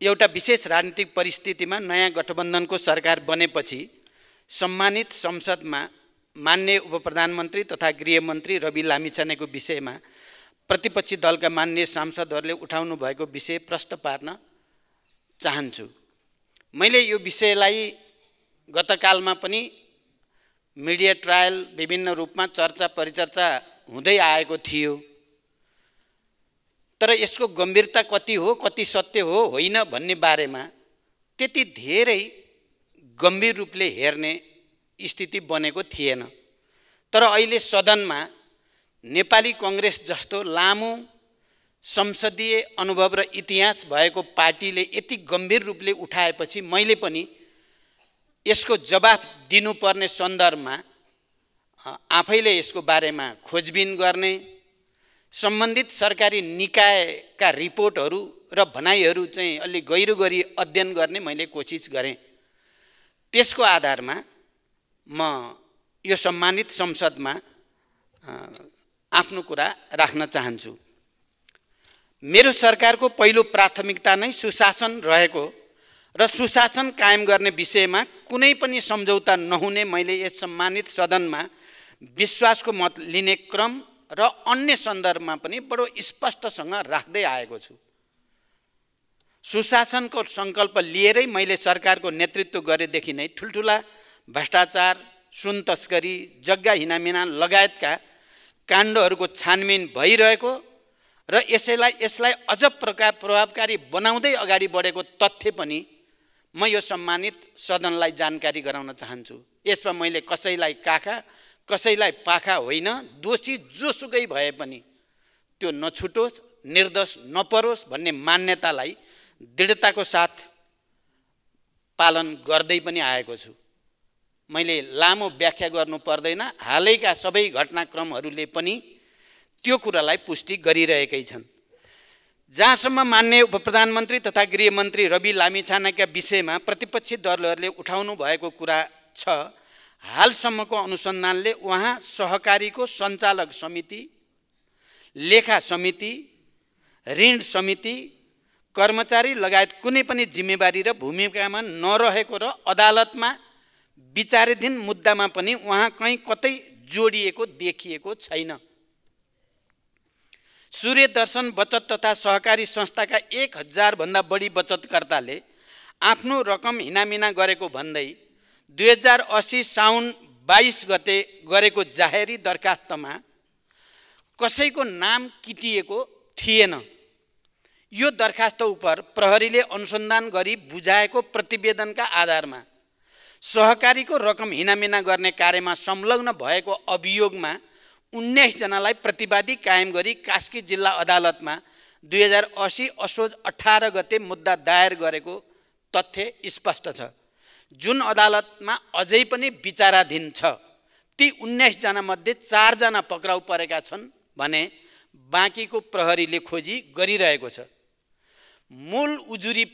एउटा विशेष राजनीतिक परिस्थितिमा नयाँ गठबन्धनको सरकार बनेपछि सम्मानित संसदमा मान्य उपप्रधानमन्त्री तथा गृहमन्त्री रवि लामिछानेको विषयमा प्रतिपक्षी दलका मान्य सांसदहरूले उठाउनु भएको विषय प्रश्न पार्न चाहन्छु। मैले यो विषयलाई गतकालमा पनि मिडिया ट्रायल विभिन्न रूपमा चर्चा परिचर्चा हुँदै आएको थियो, तर यसको गम्भीरता कति हो, कति सत्य हो होइन भन्ने बारेमा त्यति धेरै गम्भीर रूपले हेर्ने स्थिति बनेको थिएन। तर अहिले सदनमा नेपाली कांग्रेस जस्तो लामो संसदीय अनुभव र इतिहास भएको पार्टीले यति गम्भीर रूपले उठाएपछि मैले पनि यसको जवाफ दिनुपर्ने सन्दर्भमा आफैले यसको बारेमा खोजबिन गर्ने, सम्बन्धित सरकारी निकायका रिपोर्टहरू र भनाइहरू चाहिँ अलि गहिरो गरी अध्ययन गर्ने मैले कोसिस गरेँ। त्यसको आधारमा म यो सम्मानित संसदमा आफ्नो कुरा राख्न चाहन्छु। मेरो सरकारको पहिलो प्राथमिकता नै सुशासन रहेको र सुशासन कायम गर्ने विषयमा कुनै पनि सम्झौता नहुने मैले यस सम्मानित सदनमा विश्वासको मत लिने क्रम र अन्य सन्दर्भमा पनि बडो स्पष्टसँग राख्दै आएको छु। सुशासनको सङ्कल्प लिएरै मैले सरकारको नेतृत्व गरेदेखि नै ठुल्ठुला भ्रष्टाचार, सुन तस्करी, जग्गा हिनामिना लगायतका काण्डहरूको छानबिन भइरहेको र यसलाई अझ प्रभावकारी बनाउँदै अगाडि बढेको तथ्य पनि म यो सम्मानित सदनलाई जानकारी गराउन चाहन्छु। यसमा मैले कसैलाई काखा कसैलाई पाखा होइन, दोषी जोसुकै भए पनि त्यो नछुटोस्, निर्दोष नपरोस् भन्ने मान्यतालाई दृढताको साथ पालन गर्दै पनि आएको छु। मैले लामो व्याख्या गर्नु पर्दैन, हालैका सबै घटनाक्रमहरूले पनि त्यो कुरालाई पुष्टि गरिरहेकै छन्। जहाँसम्म मान्य उपप्रधानमन्त्री तथा गृहमन्त्री रवि लामिछानेका विषयमा प्रतिपक्षी दलहरूले उठाउनु भएको कुरा छ, हालसम्मको अनुसन्धानले उहाँ सहकारीको सञ्चालक समिति, लेखा समिति, ऋण समिति, कर्मचारी लगायत कुनै पनि जिम्मेवारी र भूमिकामा नरहेको र अदालतमा विचाराधीन मुद्दामा पनि उहाँ कहीँ कतै जोडिएको देखिएको छैन। सूर्य दर्शन बचत तथा सहकारी संस्थाका 1000 भन्दा बढी बचतकर्ताले आफ्नो रकम हिनामिना गरेको भन्दै 2080 साउन 22 गते गरेको जाहेरी दरखास्तमा कसैको नाम किटिएको थिएन। यो दरखास्त उप प्रहरीले अनुसन्धान गरी बुझाएको प्रतिवेदनका आधारमा सहकारीको रकम हिनामिना गर्ने कार्यमा संलग्न भएको अभियोगमा 19 जनालाई प्रतिवादी कायम गरी कास्की जिल्ला अदालतमा 2080 असोज 18 गते मुद्दा दायर गरेको तथ्य स्पष्ट छ, जुन अदालतमा अझै पनि विचाराधीन छ। ती 19 जना मध्ये 4 जना पक्राउ परेका छन् भने बाँकीको प्रहरीले खोजी गरिरहेको छ। मूल उजुरी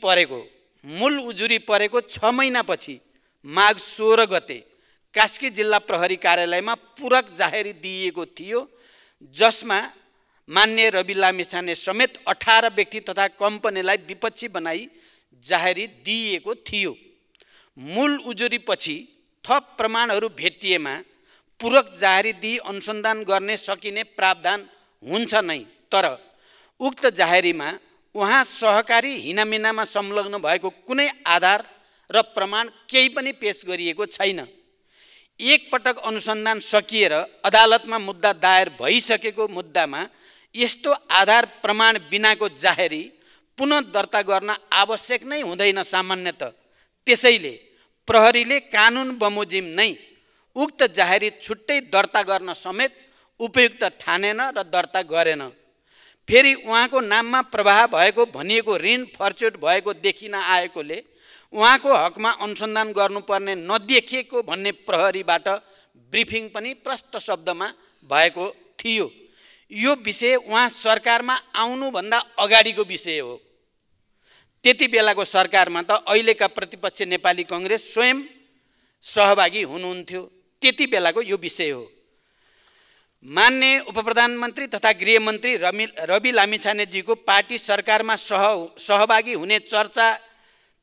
परेको 6 महिनापछि माघ 16 गते कास्की जिल्ला प्रहरी कार्यालयमा पूरक जाहेरी दिइएको थियो, जसमा मान्य रवि लामिछाने समेत 18 व्यक्ति तथा कम्पनीलाई विपक्षी बनाई जाहेरी दिइएको थियो। मूल उजुरीपछि थप प्रमाणहरू भेटिएमा पूरक जाहेरी दिई अनुसन्धान गर्ने सकिने प्रावधान हुन्छ नै, तर उक्त जाहेरीमा उहाँ सहकारी हिनामिनामा संलग्न भएको कुनै आधार र प्रमाण केही पनि पेश गरिएको छैन। एक पटक अनुसन्धान सकिएर अदालतमा मुद्दा दायर भइसकेको मुद्दामा यस्तो आधार प्रमाण बिनाको जाहेरी पुनः दर्ता गर्न आवश्यक नै हुँदैन सामान्यतः। त्यसैले प्रहरीले कानुन बमोजिम नै उक्त जाहेरी छुट्टै दर्ता गर्न समेत उपयुक्त ठानेन र दर्ता गरेन। फेरि उहाँको नाममा प्रवाह भएको भनिएको ऋण फर्चुट भएको देखिन आएकोले उहाँको हकमा अनुसन्धान गर्नुपर्ने नदेखिएको भन्ने प्रहरीबाट ब्रिफिङ पनि प्रष्ट शब्दमा भएको थियो। यो विषय उहाँ सरकारमा आउनुभन्दा अगाडिको विषय हो। त्यति बेलाको सरकारमा त अहिलेका प्रतिपक्ष नेपाली कांग्रेस स्वयं सहभागी हुनुहुन्थ्यो। त्यति बेलाको यो विषय हो। मान्य उपप्रधानमन्त्री तथा गृहमन्त्री रवि लामिछानेजीको पार्टी सरकारमा सहभागी हुने चर्चा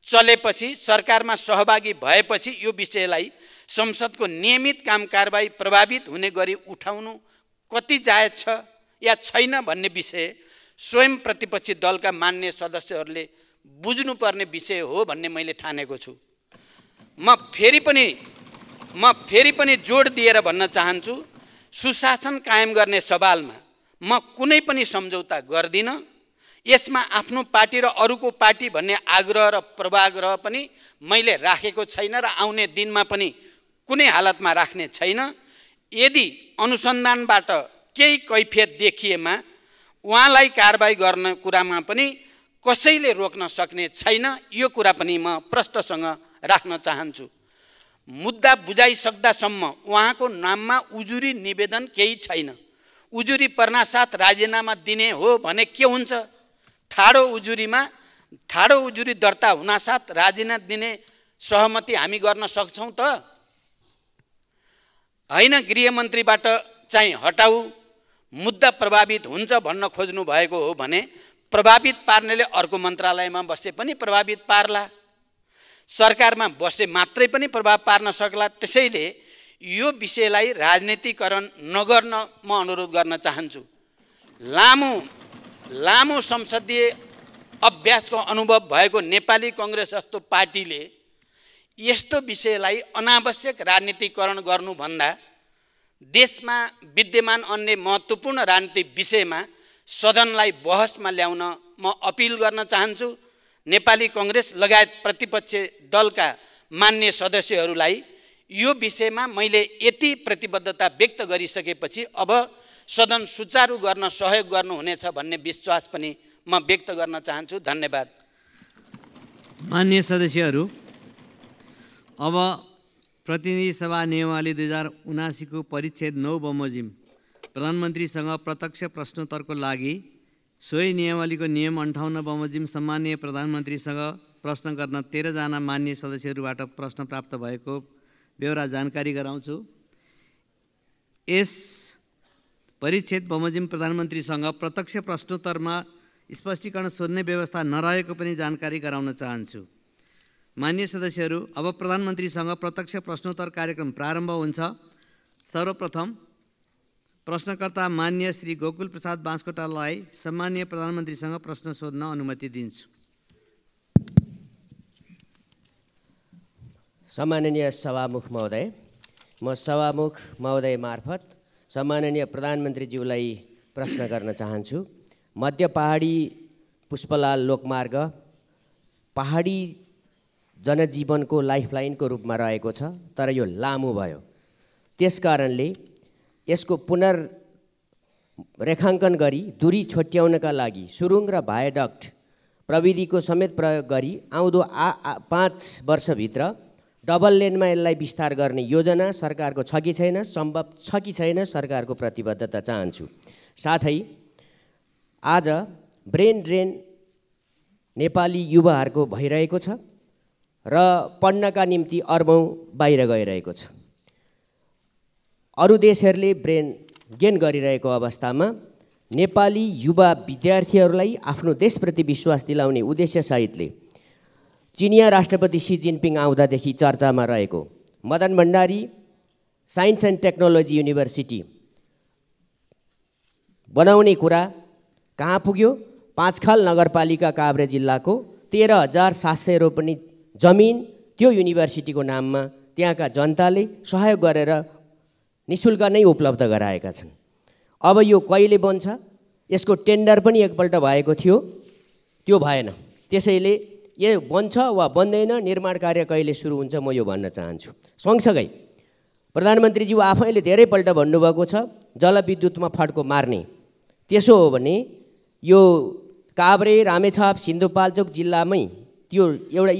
चलेपछि, सरकारमा सहभागी भएपछि यो विषयलाई संसदको नियमित काम कारबाही प्रभावित हुने गरी उठाउनु कति जायज छ या छैन भन्ने विषय स्वयं प्रतिपक्षी दलका मान्य सदस्यहरूले बुझ्नुपर्ने विषय हो भन्ने मैले ठानेको छु। म फेरि पनि जोड दिएर भन्न चाहन्छु, सुशासन कायम गर्ने सवालमा म कुनै पनि सम्झौता गर्दिन। यसमा आफ्नो पार्टी र अरूको पार्टी भन्ने आग्रह र पूर्वाग्रह पनि मैले राखेको छैन र आउने दिनमा पनि कुनै हालतमा राख्ने छैन। यदि अनुसन्धानबाट केही कैफियत देखिएमा उहाँलाई कारबाही गर्ने कुरामा पनि कसैले रोक्न सक्ने छैन। यो कुरा पनि म प्रष्टसँग राख्न चाहन्छु। मुद्दा बुझाइसक्दासम्म उहाँको नाममा उजुरी निवेदन केही छैन। उजुरी पर्नासाथ राजीनामा दिने हो भने के हुन्छ? ठाडो उजुरी दर्ता हुनासाथ राजीनामा दिने सहमति हामी गर्न सक्छौँ त? होइन, गृहमन्त्रीबाट चाहिँ हटाऊ, मुद्दा प्रभावित हुन्छ भन्न खोज्नु भएको हो भने प्रभावित पार्नेले अर्को मन्त्रालयमा बसे पनि प्रभावित पार्ला, सरकारमा बसे मात्रै पनि प्रभाव पार्न सक्ला। त्यसैले यो विषयलाई राजनीतिकरण नगर्न म अनुरोध गर्न चाहन्छु। लामो संसदीय अभ्यासको अनुभव भएको नेपाली कांग्रेस जस्तो पार्टीले यस्तो विषयलाई अनावश्यक राजनीतिकरण गर्नुभन्दा देशमा विद्यमान अन्य महत्त्वपूर्ण राजनीतिक विषयमा सदनलाई बहसमा ल्याउन म अपिल गर्न चाहन्छु। नेपाली कांग्रेस लगायत प्रतिपक्ष दलका मान्य सदस्यहरूलाई यो विषयमा मैले यति प्रतिबद्धता व्यक्त गरिसकेपछि अब सदन सुचारू गर्न सहयोग गर्नुहुनेछ भन्ने विश्वास पनि म व्यक्त गर्न चाहन्छु। धन्यवाद। मान्य सदस्यहरू, अब प्रतिनिधि सभा नियमावली 2079 को परिच्छेद 9 बमोजिम प्रधानमन्त्रीसँग प्रत्यक्ष प्रश्नोत्तरको लागि सोही नियमावलीको नियम 58 बमोजिम सम्माननीय प्रधानमन्त्रीसँग प्रश्न गर्न 13 जना मान्य सदस्यहरूबाट प्रश्न प्राप्त भएको बेहोरा जानकारी गराउँछु। यस परिच्छेद बमोजिम प्रधानमन्त्रीसँग प्रत्यक्ष प्रश्नोत्तरमा स्पष्टीकरण सोध्ने व्यवस्था नरहेको पनि जानकारी गराउन चाहन्छु। मान्य सदस्यहरू, अब प्रधानमन्त्रीसँग प्रत्यक्ष प्रश्नोत्तर कार्यक्रम प्रारम्भ हुन्छ। सर्वप्रथम प्रश्नकर्ता मान्य श्री गोकुल प्रसाद बाँसकोटालाई सम्माननीय प्रधानमन्त्रीसँग प्रश्न सोध्न अनुमति दिन्छु। सम्माननीय सभामुख महोदय, म सभामुख महोदय मार्फत सम्माननीय प्रधानमन्त्रीज्यूलाई प्रश्न गर्न चाहन्छु। मध्य पहाडी पुष्पलाल लोकमार्ग पहाडी जनजीवनको लाइफलाइनको रूपमा रहेको छ, तर यो लामो भयो। त्यसकारणले यसको पुनर्रेखाङ्कन गरी दूरी छोट्याउनका लागि सुरुङ र भायाडक्ट प्रविधिको समेत प्रयोग गरी आउँदो 5 वर्षभित्र डबल लेनमा यसलाई विस्तार गर्ने योजना सरकारको छ कि छैन, सम्भव छ कि छैन, सरकारको प्रतिबद्धता चाहन्छु। साथै आज ब्रेन ड्रेन नेपाली युवाहरूको भइरहेको छ र पढ्नका निम्ति अरबौं बाहिर गइरहेको छ। अरू देशहरूले ब्रेन गेन गरिरहेको अवस्थामा नेपाली युवा विद्यार्थीहरूलाई आफ्नो देशप्रति विश्वास दिलाउने उद्देश्यसहितले चिनिया राष्ट्रपति सी जिनपिङ आउँदादेखि चर्चामा रहेको Madan Bhandari science and technology university बनाउने कुरा कहाँ पुग्यो? पाँचखाल नगरपालिका काभ्रे जिल्लाको 13,700 रोपनी जमिन त्यो युनिभर्सिटीको नाममा त्यहाँका जनताले सहयोग गरेर निशुल्क नै उपलब्ध गराएका छन्। अब यो कहिले बन्छ? यसको टेन्डर पनि एकपल्ट भएको थियो, त्यो भएन। त्यसैले यो बन्छ वा बन्दैन, निर्माण कार्य कहिले सुरु हुन्छ, म यो भन्न चाहन्छु। सँगसँगै प्रधानमन्त्रीज्यू आफैले धेरैपल्ट भन्नुभएको छ जलविद्युतमा फड्को मार्ने। त्यसो हो भने यो काभ्रे, रामेछाप, सिन्धुपाल्चोक जिल्लामै त्यो एउटा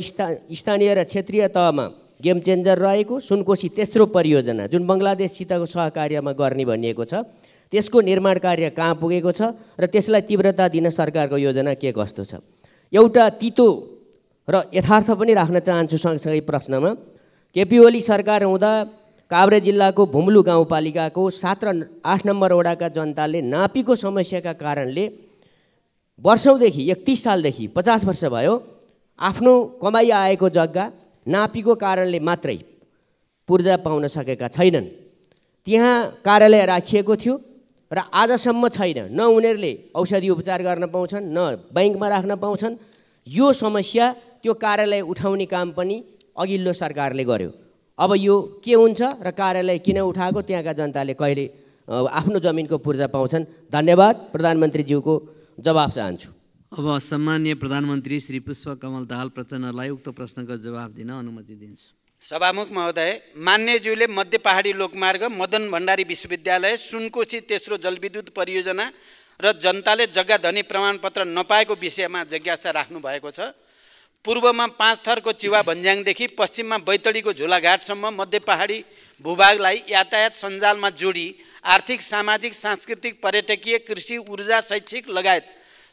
स्थानीय र क्षेत्रीय तहमा गेम चेन्जर रहेको सुनकोशी तेस्रो परियोजना जुन बङ्गलादेशसितको सहकार्यमा गर्ने भनिएको छ, त्यसको निर्माण कार्य कहाँ पुगेको छ र त्यसलाई तीव्रता दिन सरकारको योजना के कस्तो छ? एउटा तितो र यथार्थ पनि राख्न चाहन्छु सँगसँगै प्रश्नमा। केपी ओली सरकार हुँदा काभ्रे जिल्लाको भुम्लु गाउँपालिकाको 7 र 8 नम्बर वडाका जनताले नापीको समस्याका कारणले वर्षौँदेखि 31 सालदेखि 50 वर्ष भयो आफ्नो कमाई आएको जग्गा नापीको कारणले मात्रै पूर्जा पाउन सकेका छैनन्। त्यहाँ कार्यालय राखिएको थियो र आजसम्म छैन। न उनीहरूले औषधि उपचार गर्न पाउँछन्, न बैंकमा राख्न पाउँछन्। यो समस्या त्यो कार्यालय उठाउने काम पनि अघिल्लो सरकारले गर्यो। अब यो के हुन्छ र कार्यालय किन उठाएको, त्यहाँका जनताले कहिले आफ्नो जमिनको पूर्जा पाउँछन्? धन्यवाद। प्रधानमन्त्रीज्यूको जवाफ चाहन्छु। अब सम्माननीय प्रधानमन्त्री श्री पुष्पकमल दाहाल प्रचण्डलाई उक्त प्रश्नको जवाफ दिन अनुमति दिन्छु। सभामुख महोदय, मान्यज्यूले मध्य पहाडी लोकमार्ग, मदन भण्डारी विश्वविद्यालय, सुनकोशी तेस्रो जलविद्युत परियोजना र जनताले जग्गा धनी प्रमाणपत्र नपाएको विषयमा जिज्ञासा राख्नु भएको छ। पूर्वमा 5 थरको चिवा भन्ज्याङदेखि पश्चिममा बैतडीको झोलाघाटसम्म मध्य पहाडी भूभागलाई यातायात सञ्जालमा जोडी आर्थिक, सामाजिक, सांस्कृतिक, पर्यटकीय, कृषि, ऊर्जा, शैक्षिक लगायत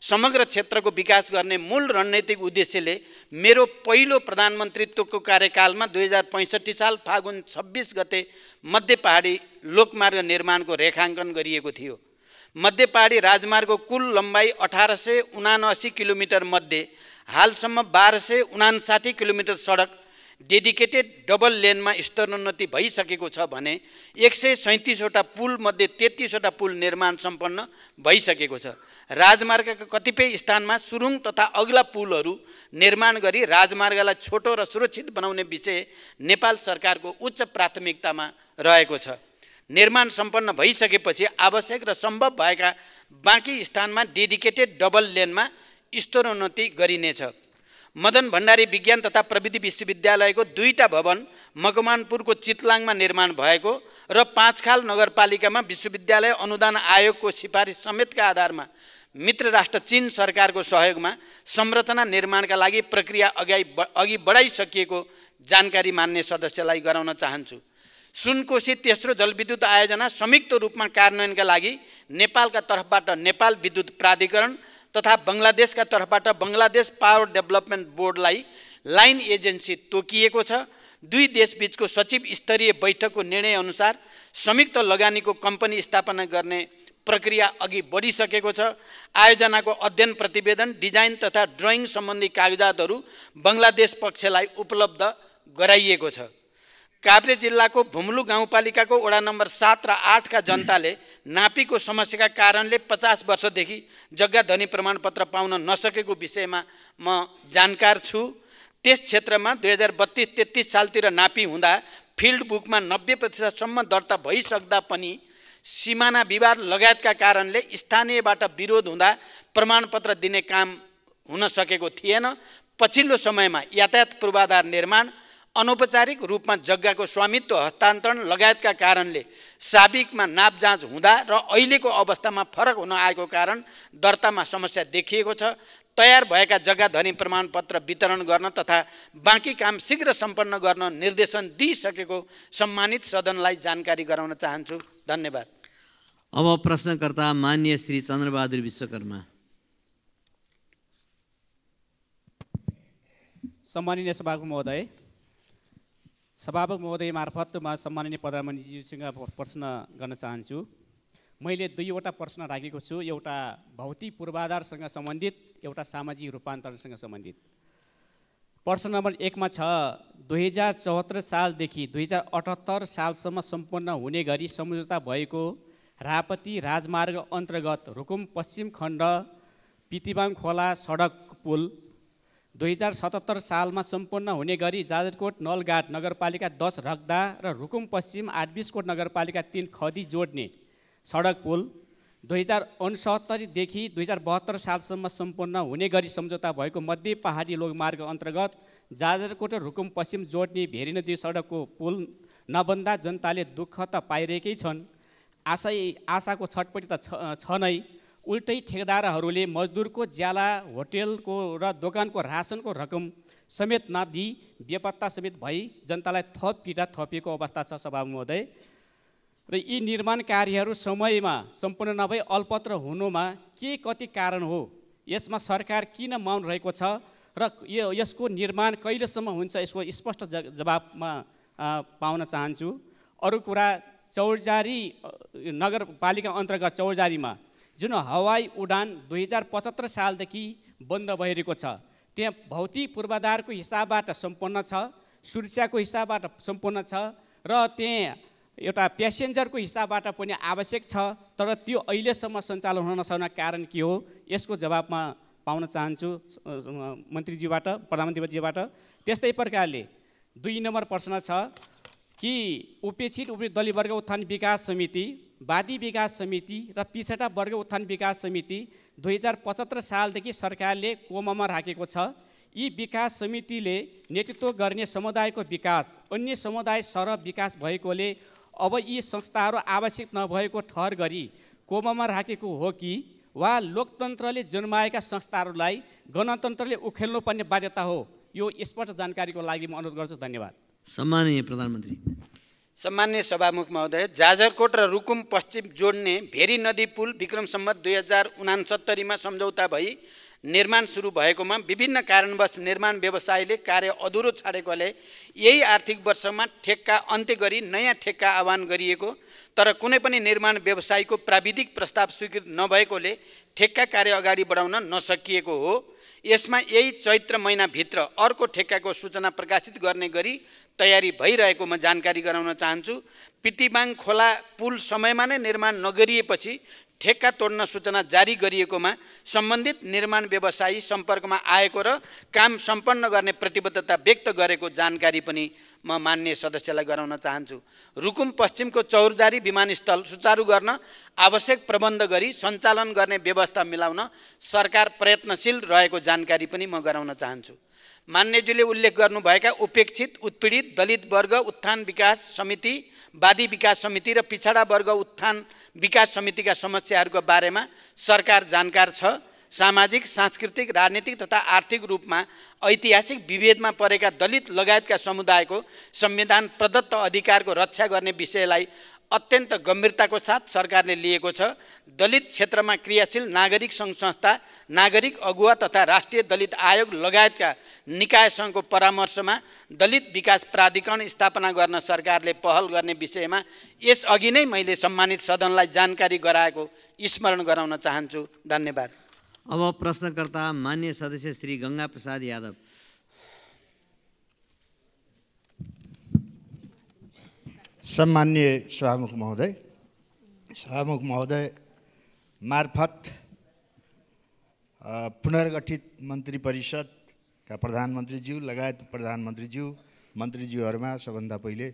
समग्र क्षेत्रको विकास गर्ने मूल रणनीतिक उद्देश्यले मेरो पहिलो प्रधानमन्त्रीत्वको कार्यकालमा 2065 साल फागुन 26 गते मध्य पहाडी लोकमार्ग निर्माणको रेखाङ्कन गरिएको थियो। मध्य पहाडी राजमार्गको कुल लम्बाइ 1879 किलोमिटर मध्ये हालसम्म 1259 किलोमिटर सडक डेडिकेटेड डबल लेनमा स्तरोन्नति भइसकेको छ भने 137वटा पुल मध्ये 33वटा पुल निर्माण सम्पन्न भइसकेको छ। राजमार्गका कतिपय स्थानमा सुरुङ तथा अग्ला पुलहरू निर्माण गरी राजमार्गलाई छोटो र सुरक्षित बनाउने विषय नेपाल सरकारको उच्च प्राथमिकतामा रहेको छ। निर्माण सम्पन्न भइसकेपछि आवश्यक र सम्भव भएका बाँकी स्थानमा डेडिकेटेड डबल लेनमा स्तरोन्नति गरिनेछ। मदन भण्डारी विज्ञान तथा प्रविधि विश्वविद्यालयको 2टा भवन मकवानपुरको चितलाङमा निर्माण भएको र 5 खाल नगरपालिकामा विश्वविद्यालय अनुदान आयोगको सिफारिस समेतका आधारमा मित्र राष्ट्र चीन सरकारको सहयोगमा संरचना निर्माणका लागि प्रक्रिया अघि बढाइसकिएको जानकारी मान्य सदस्यलाई गराउन चाहन्छु। सुनकोशी तेस्रो जलविद्युत आयोजना संयुक्त रूपमा कार्यान्वयनका लागि नेपालका तर्फबाट नेपाल विद्युत प्राधिकरण तथा बङ्गलादेशका तर्फबाट बङ्गलादेश पावर डेभलपमेन्ट बोर्डलाई लाइन एजेन्सी तोकिएको छ। दुई देशबीचको सचिव स्तरीय बैठकको निर्णय अनुसार संयुक्त लगानीको कम्पनी स्थापना गर्ने प्रक्रिया अघि बढिसकेको छ। आयोजनाको अध्ययन प्रतिवेदन, डिजाइन तथा ड्रइङ सम्बन्धी कागजातहरू बङ्गलादेश पक्षलाई उपलब्ध गराइएको छ। काभ्रे जिल्लाको भुम्लु गाउँपालिकाको वडा नम्बर 7 र 8 का जनताले नापीको समस्याका कारणले 50 वर्षदेखि जग्गा धनी प्रमाणपत्र पाउन नसकेको विषयमा म जानकार छु। त्यस क्षेत्रमा 2032-33 सालतिर नापी हुँदा फिल्ड बुकमा 90% सम्म दर्ता भइसक्दा पनि सीमाना विवाद लगायतका कारणले स्थानीयबाट विरोध हुँदा प्रमाणपत्र दिने काम हुन सकेको थिएन। पछिल्लो समयमा यातायात पूर्वाधार निर्माण, अनौपचारिक रूपमा जग्गाको स्वामित्व हस्तान्तरण लगायतका कारणले साबिकमा नाप जाँच हुँदा र अहिलेको अवस्थामा फरक हुन आएको कारण दर्तामा समस्या देखिएको छ। तयार भएका जग्गा धनी प्रमाणपत्र वितरण गर्न तथा बाँकी काम शीघ्र सम्पन्न गर्न निर्देशन दिइसकेको सम्मानित सदनलाई जानकारी गराउन चाहन्छु। धन्यवाद। अब प्रश्नकर्ता मान्य श्री चन्द्रबहादुर विश्वकर्मा। सम्माननीय सभामुख महोदय, सभामुख महोदय मार्फत म सम्माननीय प्रधानमन्त्रीज्यूसँग प्रश्न गर्न चाहन्छु। मैले 2वटा प्रश्न राखेको छु, एउटा भौतिक पूर्वाधारसँग सम्बन्धित, एउटा सामाजिक रूपान्तरणसँग सम्बन्धित। प्रश्न नम्बर 1 मा छ 2074 सालदेखि 2078 सालसम्म सम्पन्न हुने गरी सम्झौता भएको रापती राजमार्ग अन्तर्गत रुकुम पश्चिम खण्ड पितिबाङ खोला सडक पुल 2077 सालमा सम्पन्न हुने गरी जाजरकोट नलघाट नगरपालिका 10 रक्दा र रुकुम पश्चिम 820कोट नगरपालिका 3 खदी जोड्ने सडक पुल 2069 देखि 2072 सालसम्म सम्पन्न हुने गरी सम्झौता भएको मध्य पहाडी लोकमार्ग अन्तर्गत जाजरकोट र रुकुम पश्चिम जोड्ने भेरी नदी सडकको पुल नबन्दा जनताले दुःख त पाइरहेकै छन्। आशाको छटपटी त छ नै, उल्टै ठेकेदारहरूले मजदुरको ज्याला, होटेलको र दोकानको रासनको रकम समेत नदिई बेपत्ता समेत भई जनतालाई थप पीडा थपिएको अवस्था छ। सभा महोदय, र यी निर्माण कार्यहरू समयमा सम्पन्न नभई अल्पत्र हुनुमा के कति कारण हो? यसमा सरकार किन मौन रहेको छ र यसको निर्माण कहिलेसम्म हुन्छ? यसको स्पष्ट जवाबमा पाउन चाहन्छु। अरू कुरा चौरजारी नगरपालिका अन्तर्गत चौरजारीमा जुन हवाई उडान 2075 सालदेखि बन्द भइरहेको छ, त्यहाँ भौतिक पूर्वाधारको हिसाबबाट सम्पन्न छ, सुरक्षाको हिसाबबाट सम्पन्न छ र त्यहाँ एउटा प्यासेन्जरको हिसाबबाट पनि आवश्यक छ, तर त्यो अहिलेसम्म सञ्चालन हुन नसक्ने कारण के हो, यसको जवाबमा पाउन चाहन्छु मन्त्रीज्यूबाट, प्रधानमन्त्रीज्यूबाट। त्यस्तै प्रकारले 2 नम्बर प्रश्न छ कि उपेक्षित दलित वर्ग उत्थान विकास समिति, वादी विकास समिति र पिछडा वर्ग उत्थान विकास समिति 2075 सालदेखि सरकारले कोमामा राखेको छ। यी विकास समितिले नेतृत्व गर्ने समुदायको विकास अन्य समुदाय सरह विकास भएकोले अब यी संस्थाहरू आवश्यक नभएको ठहर गरी कोमामा राखेको हो कि वा लोकतन्त्रले जन्माएका संस्थाहरूलाई गणतन्त्रले उखेल्नुपर्ने बाध्यता हो? यो स्पष्ट जानकारीको लागि म अनुरोध गर्छु। धन्यवाद। सम्माननीय प्रधानमन्त्री। सम्माननीय सभामुख महोदय, जाजरकोट र रुकुम पश्चिम जोड्ने भेरी नदी पुल विक्रम सम्वत 2069 मा सम्झौता भई निर्माण सुरु भएकोमा विभिन्न कारणवश निर्माण व्यवसायले कार्य अधुरो छाडेकोले यही आर्थिक वर्षमा ठेक्का अन्त्य गरी नयाँ ठेक्का आह्वान गरिएको, तर कुनै पनि निर्माण व्यवसायको प्राविधिक प्रस्ताव स्वीकृत नभएकोले ठेक्का कार्य अगाडि बढाउन नसकिएको हो। यसमा यही चैत्र महिनाभित्र अर्को ठेक्काको सूचना प्रकाशित गर्ने गरी तयारी भइरहेको म जानकारी गराउन चाहन्छु। पितिबाङ खोला पुल समयमा नै निर्माण नगरिएपछि ठेक्का तोड्न सूचना जारी गरिएकोमा सम्बन्धित निर्माण व्यवसायी सम्पर्कमा आएको र काम सम्पन्न गर्ने प्रतिबद्धता व्यक्त गरेको जानकारी पनि म मान्य सदस्यलाई गराउन चाहन्छु। रुकुम पश्चिमको चौरजारी विमानस्थल सुचारू गर्न आवश्यक प्रबन्ध गरी सञ्चालन गर्ने व्यवस्था मिलाउन सरकार प्रयत्नशील रहेको जानकारी पनि म गराउन चाहन्छु। मान्यज्यूले उल्लेख गर्नुभएका उपेक्षित उत्पीडित दलित वर्ग उत्थान विकास समिति, वादी विकास समिति र पिछडा वर्ग उत्थान विकास समितिका समस्याहरूको बारेमा सरकार जानकार छ। सामाजिक, सांस्कृतिक, राजनीतिक तथा आर्थिक रूपमा ऐतिहासिक विभेदमा परेका दलित लगायतका समुदायको संविधान प्रदत्त अधिकारको रक्षा गर्ने विषयलाई अत्यन्त गम्भीरताको साथ सरकारले लिएको छ। दलित क्षेत्रमा क्रियाशील नागरिक सङ्घ संस्था, नागरिक अगुवा तथा राष्ट्रिय दलित आयोग लगायतका निकायसँगको परामर्शमा दलित विकास प्राधिकरण स्थापना गर्न सरकारले पहल गर्ने विषयमा यसअघि नै मैले सम्मानित सदनलाई जानकारी गराएको स्मरण गराउन चाहन्छु। धन्यवाद। अब प्रश्नकर्ता मान्य सदस्य श्री गंगा प्रसाद यादव। सम्मान्य सभामुख महोदय मार्फत पुनर्गठित मन्त्री परिषदका प्रधानमन्त्रीज्यू लगायत प्रधानमन्त्रीज्यू, मन्त्रीज्यूहरूमा सबभन्दा पहिले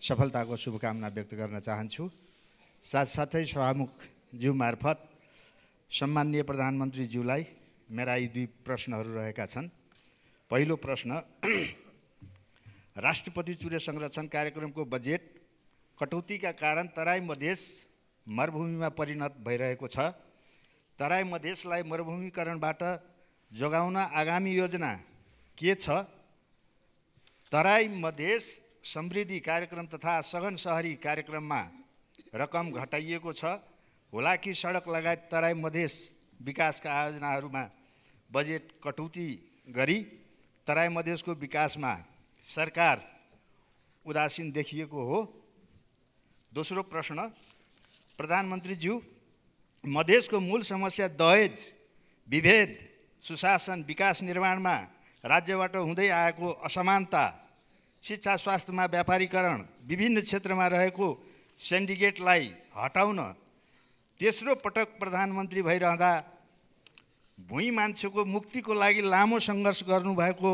सफलताको शुभकामना व्यक्त गर्न चाहन्छु। साथसाथै सभामुखज्यू मार्फत सम्माननीय प्रधानमन्त्रीज्यूलाई मेरा यी 2 प्रश्नहरू रहेका छन्। पहिलो प्रश्न, राष्ट्रपति चुरे संरक्षण कार्यक्रमको बजेट कटौतीका कारण तराई मधेस मरुभूमिमा परिणत भइरहेको छ। तराई मधेसलाई मरुभूमिकरणबाट जोगाउन आगामी योजना के छ? तराई मधेस समृद्धि कार्यक्रम तथा सघन सहरी कार्यक्रममा रकम घटाइएको छ होला कि सडक लगायत तराई मधेस विकासका आयोजनाहरूमा बजेट कटौती गरी तराई मधेसको विकासमा सरकार उदासीन देखिएको हो? दोस्रो प्रश्न, प्रधानमन्त्रीज्यू, मधेसको मूल समस्या दहेज, विभेद, सुशासन, विकास निर्माणमा राज्यबाट हुँदै आएको असमानता, शिक्षा स्वास्थ्यमा व्यापारीकरण, विभिन्न क्षेत्रमा रहेको सिन्डिकेटलाई हटाउन तेस्रो पटक प्रधानमन्त्री भइरहँदा भुइँ मान्छेको मुक्तिको लागि लामो सङ्घर्ष गर्नुभएको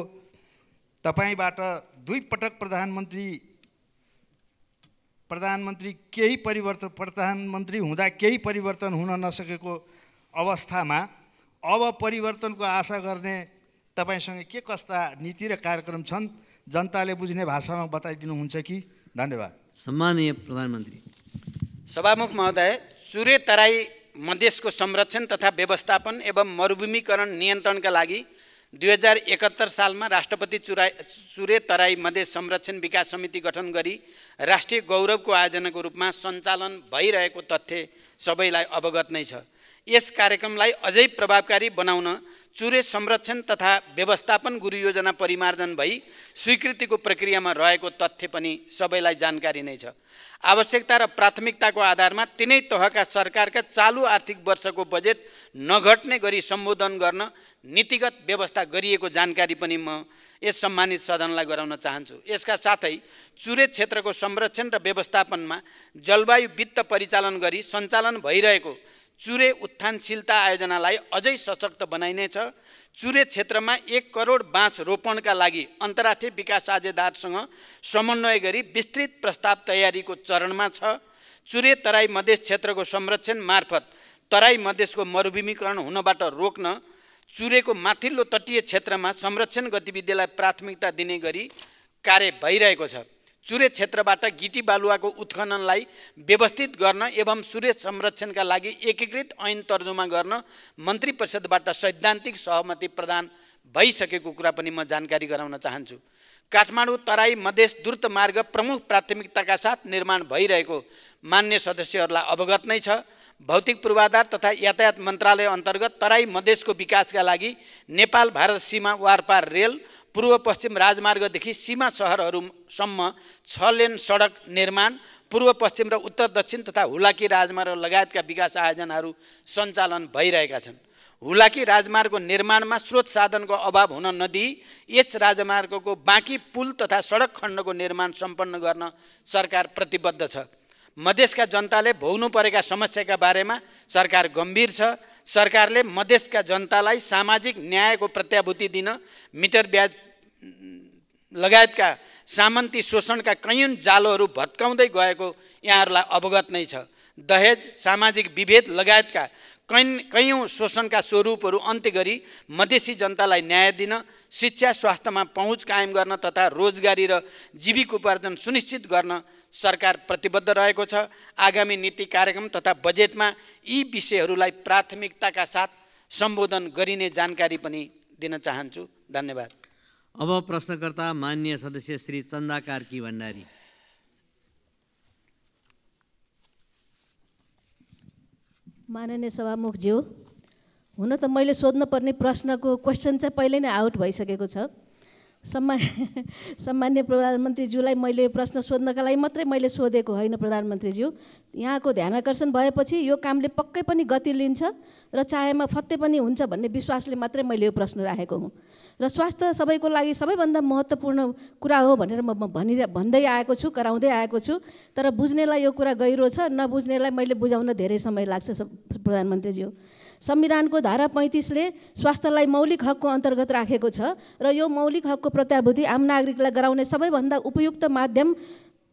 तपाईबाट 2 पटक प्रधानमन्त्री हुँदा केही परिवर्तन हुन नसकेको अवस्थामा अब परिवर्तनको आशा गर्ने तपाईसँग के कस्ता नीति र कार्यक्रम छन्? जनताले बुझ्ने भाषामा बताइदिनुहुन्छ कि? धन्यवाद। सम्माननीय प्रधानमन्त्री। सभामुख महोदय, चुरे तराई मधेसको संरक्षण तथा व्यवस्थापन एवं मरुभूमिकरण नियन्त्रणका लागि 2071 सालमा राष्ट्रपति चुरे तराई मधेस संरक्षण विकास समिति गठन गरी राष्ट्रिय गौरवको आयोजनाको रूपमा सञ्चालन भइरहेको तथ्य सबैलाई अवगत नै छ। यस कार्यक्रमलाई अझै प्रभावकारी बनाउन चुरे संरक्षण तथा व्यवस्थापन गुरु योजना परिमार्जन भई स्वीकृतिको प्रक्रियामा रहेको तथ्य पनि सबैलाई जानकारी नै छ। आवश्यकता र प्राथमिकताको आधारमा तिनै तहका सरकारका चालु आर्थिक वर्षको बजेट नघट्ने गरी सम्बोधन गर्न नीतिगत व्यवस्था गरिएको जानकारी पनि म यस सम्मानित सदनलाई गराउन चाहन्छु। यसका साथै चुरे क्षेत्रको संरक्षण र व्यवस्थापनमा जलवायु वित्त परिचालन गरी सञ्चालन भइरहेको चुरे उत्थानशीलता आयोजनालाई अझै सशक्त बनाइनेछ। चुरे क्षेत्रमा 1 करोड बाँस रोपणका लागि अन्तर्राष्ट्रिय विकास साझेदारसँग समन्वय गरी विस्तृत प्रस्ताव तयारीको चरणमा छ। चुरे तराई मधेस क्षेत्रको संरक्षण मार्फत तराई मधेसको मरुभूमिकरण हुनबाट रोक्न चुरेको माथिल्लो तटीय क्षेत्रमा संरक्षण गतिविधिलाई प्राथमिकता दिने गरी कार्य भइरहेको छ। चुरे क्षेत्रबाट गिटी बालुवाको उत्खननलाई व्यवस्थित गर्न एवं चुरे संरक्षणका लागि एकीकृत ऐन तर्जुमा गर्न मन्त्री परिषदबाट सैद्धान्तिक सहमति प्रदान भइसकेको कुरा पनि म जानकारी गराउन चाहन्छु। काठमाडौँ तराई मधेस द्रुत मार्ग प्रमुख प्राथमिकताका साथ निर्माण भइरहेको मान्य सदस्यहरूलाई अवगत नै छ। भौतिक पूर्वाधार तथा यातायात मन्त्रालय अन्तर्गत तराई मधेसको विकासका लागि नेपाल भारत सीमा वारपार रेल पूर्व पश्चिम राजमार्गदेखि सीमा सहरहरूसम्म 6 लेन सडक निर्माण, पूर्व पश्चिम र उत्तर दक्षिण तथा हुलाकी राजमार्ग लगायतका विकास आयोजनाहरू सञ्चालन भइरहेका छन्। हुलाकी राजमार्गको निर्माणमा स्रोत साधनको अभाव हुन नदिई यस राजमार्गको बाँकी पुल तथा सडक खण्डको निर्माण सम्पन्न गर्न सरकार प्रतिबद्ध छ। मधेसका जनताले भोग्नु परेका समस्याका बारेमा सरकार गम्भीर छ। सरकारले मधेसका जनतालाई सामाजिक न्यायको प्रत्याभूति दिन मिटर ब्याज लगायतका सामन्ती शोषणका कैयौँ जालोहरू भत्काउँदै गएको यहाँहरूलाई अवगत नै छ। दहेज, सामाजिक विभेद लगायतका कैयौँ शोषणका स्वरूपहरू अन्त्य गरी मधेसी जनतालाई न्याय दिन, शिक्षा स्वास्थ्यमा पहुँच कायम गर्न तथा रोजगारी र जीविकोपार्जन सुनिश्चित गर्न सरकार प्रतिबद्ध रहेको छ। आगामी नीति कार्यक्रम तथा बजेटमा यी विषयहरूलाई प्राथमिकताका साथ सम्बोधन गरिने जानकारी पनि दिन चाहन्छु। धन्यवाद। अब प्रश्नकर्ता माननीय सदस्य श्री चन्दा कार्की भण्डारी। माननीय सभामुखज्यू, हुन त मैले सोध्नुपर्ने प्रश्नको क्वेसन चाहिँ पहिले नै आउट भइसकेको छ। सम्मान्य प्रधानमन्त्रीज्यूलाई मैले प्रश्न सोध्नका लागि मात्रै मैले सोधेको होइन। प्रधानमन्त्रीज्यू, यहाँको ध्यानाकर्षण भएपछि यो कामले पक्कै पनि गति लिन्छ र चाहेमा फत्ते पनि हुन्छ भन्ने विश्वासले मात्रै मैले यो प्रश्न राखेको हुँ। र स्वास्थ्य सबैको लागि सबैभन्दा महत्त्वपूर्ण कुरा हो भनेर म भन्दै आएको छु, कराउँदै आएको छु। तर बुझ्नेलाई यो कुरा गहिरो छ, नबुझ्नेलाई मैले बुझाउन धेरै समय लाग्छ। प्रधानमन्त्रीज्यू, संविधानको धारा 35ले स्वास्थ्यलाई मौलिक हकको अन्तर्गत राखेको छ र यो मौलिक हकको प्रत्याभूति आम नागरिकलाई गराउने सबैभन्दा उपयुक्त माध्यम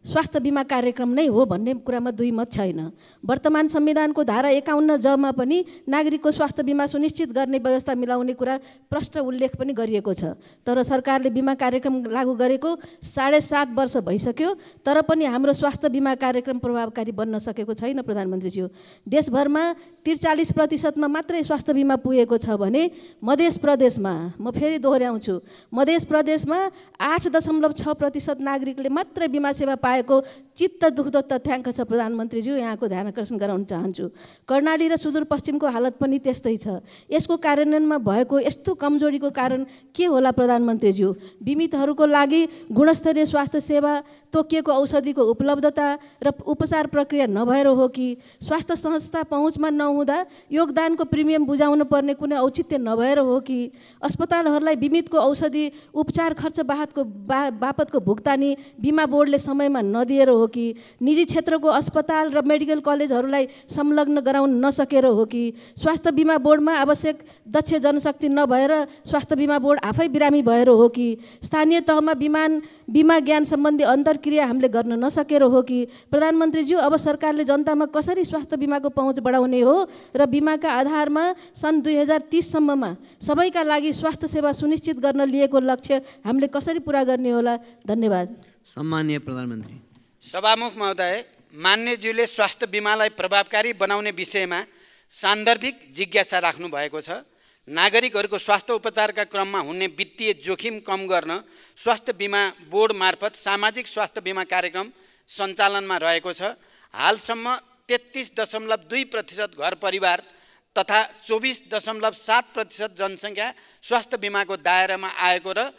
स्वास्थ्य बिमा कार्यक्रम नै हो भन्ने कुरामा दुई मत छैन। वर्तमान संविधानको धारा 51 जमा पनि नागरिकको स्वास्थ्य बिमा सुनिश्चित गर्ने व्यवस्था मिलाउने कुरा प्रष्ट उल्लेख पनि गरिएको छ। तर सरकारले बिमा कार्यक्रम लागू गरेको 7.5 वर्ष भइसक्यो, तर पनि हाम्रो स्वास्थ्य बिमा कार्यक्रम प्रभावकारी बन्न सकेको छैन। प्रधानमन्त्रीज्यू, देशभरमा 43% मात्रै स्वास्थ्य बिमा पुगेको छ भने मध्य प्रदेशमा, म फेरि दोहोऱ्याउँछु, मध्य प्रदेशमा 8.6% नागरिकले मात्रै बिमा सेवा पाएको चित्त दुख्दो तथ्याङ्क छ। प्रधानमन्त्रीज्यू, यहाँको ध्यान आकर्षण गराउन चाहन्छु। कर्णाली र सुदूरपश्चिमको हालत पनि त्यस्तै छ। यसको कार्यान्वयनमा भएको यस्तो कमजोरीको कारण के होला प्रधानमन्त्रीज्यू? बिमितहरूको लागि गुणस्तरीय स्वास्थ्य सेवा, तोकिएको औषधिको उपलब्धता र उपचार प्रक्रिया नभएर हो कि स्वास्थ्य संस्था पहुँचमा नहुँदा योगदानको प्रिमियम बुझाउनु पर्ने कुनै औचित्य नभएर हो कि अस्पतालहरूलाई बिमितको औषधि उपचार खर्च बापतको भुक्तानी बिमा बोर्डले समयमा नदिएर हो कि निजी क्षेत्रको अस्पताल र मेडिकल कलेजहरूलाई संलग्न गराउन नसकेर हो कि स्वास्थ्य बिमा बोर्डमा आवश्यक दक्ष जनशक्ति नभएर स्वास्थ्य बिमा बोर्ड आफै बिरामी भएर हो कि स्थानीय तहमा बिमा ज्ञान सम्बन्धी अन्तर्क्रिया हामीले गर्न नसकेर हो कि प्रधानमन्त्रीज्यू, अब सरकारले जनतामा कसरी स्वास्थ्य बिमाको पहुँच बढाउने हो र बिमाका आधारमा सन् 2030 सम्ममा सबैका लागि स्वास्थ्य सेवा सुनिश्चित गर्न लिएको लक्ष्य हामीले कसरी पुरा गर्ने होला? धन्यवाद। सम्माननीय प्रधानमन्त्री। सभामुख महोदय, मान्यज्यूले स्वास्थ्य बिमालाई प्रभावकारी बनाउने विषयमा सान्दर्भिक जिज्ञासा राख्नु भएको छ। नागरिकहरूको स्वास्थ्य उपचारका क्रममा हुने वित्तीय जोखिम कम गर्न स्वास्थ्य बिमा बोर्ड मार्फत सामाजिक स्वास्थ्य बिमा कार्यक्रम सञ्चालनमा रहेको छ। हालसम्म 33.2% घर परिवार तथा 24.7% जनसङ्ख्या स्वास्थ्य बिमाको दायरामा आएको र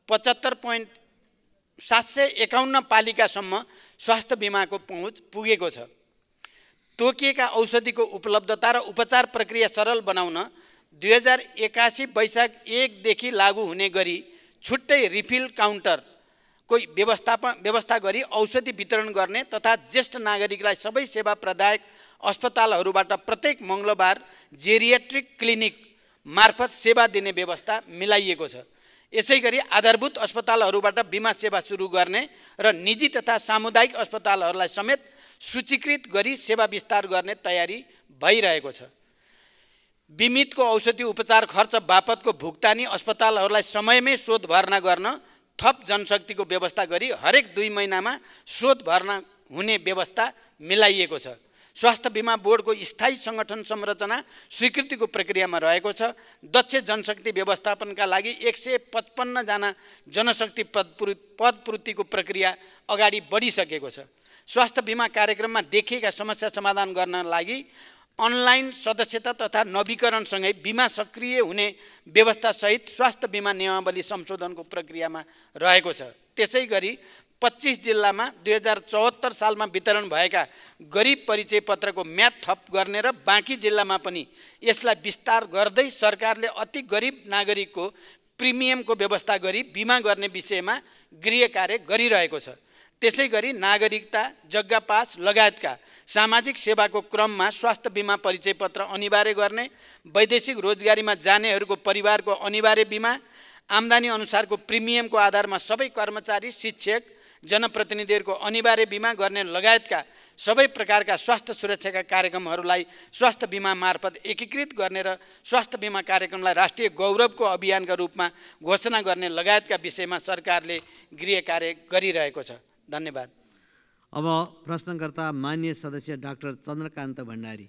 75.751 पालिकासम्म स्वास्थ्य बिमाको पहुँच पुगेको छ। तोकिएका औषधिको उपलब्धता र उपचार प्रक्रिया सरल बनाउन 2081 वैशाख 1 देखि लागू हुने गरी छुट्टै रिफिल काउन्टरको व्यवस्था गरी औषधि वितरण गर्ने तथा ज्येष्ठ नागरिकलाई सबै सेवा प्रदायक अस्पतालहरूबाट प्रत्येक मङ्गलबार जेरियाट्रिक क्लिनिक मार्फत सेवा दिने व्यवस्था मिलाइएको छ। यसैगरी आधारभूत अस्पतालहरूबाट बिमा सेवा सुरु गर्ने र निजी तथा सामुदायिक अस्पतालहरूलाई समेत सूचीकृत गरी सेवा विस्तार गर्ने तयारी भइरहेको छ। बिमितको औषधि उपचार खर्च बापतको भुक्तानी अस्पतालहरूलाई समयमै शोध भर्ना गर्न थप जनशक्तिको व्यवस्था गरी हरेक 2 महिनामा शोध भर्ना हुने व्यवस्था मिलाइएको छ। स्वास्थ्य बिमा बोर्डको स्थायी सङ्गठन संरचना स्वीकृतिको प्रक्रियामा रहेको छ। दक्ष जनशक्ति व्यवस्थापनका लागि 155 जना जनशक्ति पदपूर्तिको प्रक्रिया अगाडि बढिसकेको छ। स्वास्थ्य बिमा कार्यक्रममा देखिएका समस्या समाधान गर्न लागि अनलाइन सदस्यता तथा नवीकरणसँगै बिमा सक्रिय हुने व्यवस्थासहित स्वास्थ्य बिमा नियमावली संशोधनको प्रक्रियामा रहेको छ। त्यसै गरी 25 जिल्लामा 2074 सालमा वितरण भएका गरिब परिचय पत्रको म्याद थप गर्ने र बाँकी जिल्लामा पनि यसलाई विस्तार गर्दै सरकारले अति गरिब नागरिकको प्रिमियमको व्यवस्था गरी बिमा गर्ने विषयमा गृह कार्य गरिरहेको छ। त्यसै गरी नागरिकता, जग्गा पास लगायतका सामाजिक सेवाको क्रममा स्वास्थ्य बिमा परिचय पत्र अनिवार्य गर्ने, वैदेशिक रोजगारीमा जानेहरूको परिवारको अनिवार्य बिमा, आम्दानी अनुसारको प्रिमियमको आधारमा सबै कर्मचारी, शिक्षक, जनप्रतिनिधिहरूको अनिवार्य बिमा गर्ने लगायतका सबै प्रकारका स्वास्थ्य सुरक्षाका कार्यक्रमहरूलाई स्वास्थ्य बिमा मार्फत एकीकृत गर्ने र स्वास्थ्य बिमा कार्यक्रमलाई राष्ट्रिय गौरवको अभियानका रूपमा घोषणा गर्ने लगायतका विषयमा सरकारले गृह कार्य गरिरहेको छ। धन्यवाद। अब प्रश्नकर्ता माननीय सदस्य डाक्टर चन्द्रकान्त भण्डारी।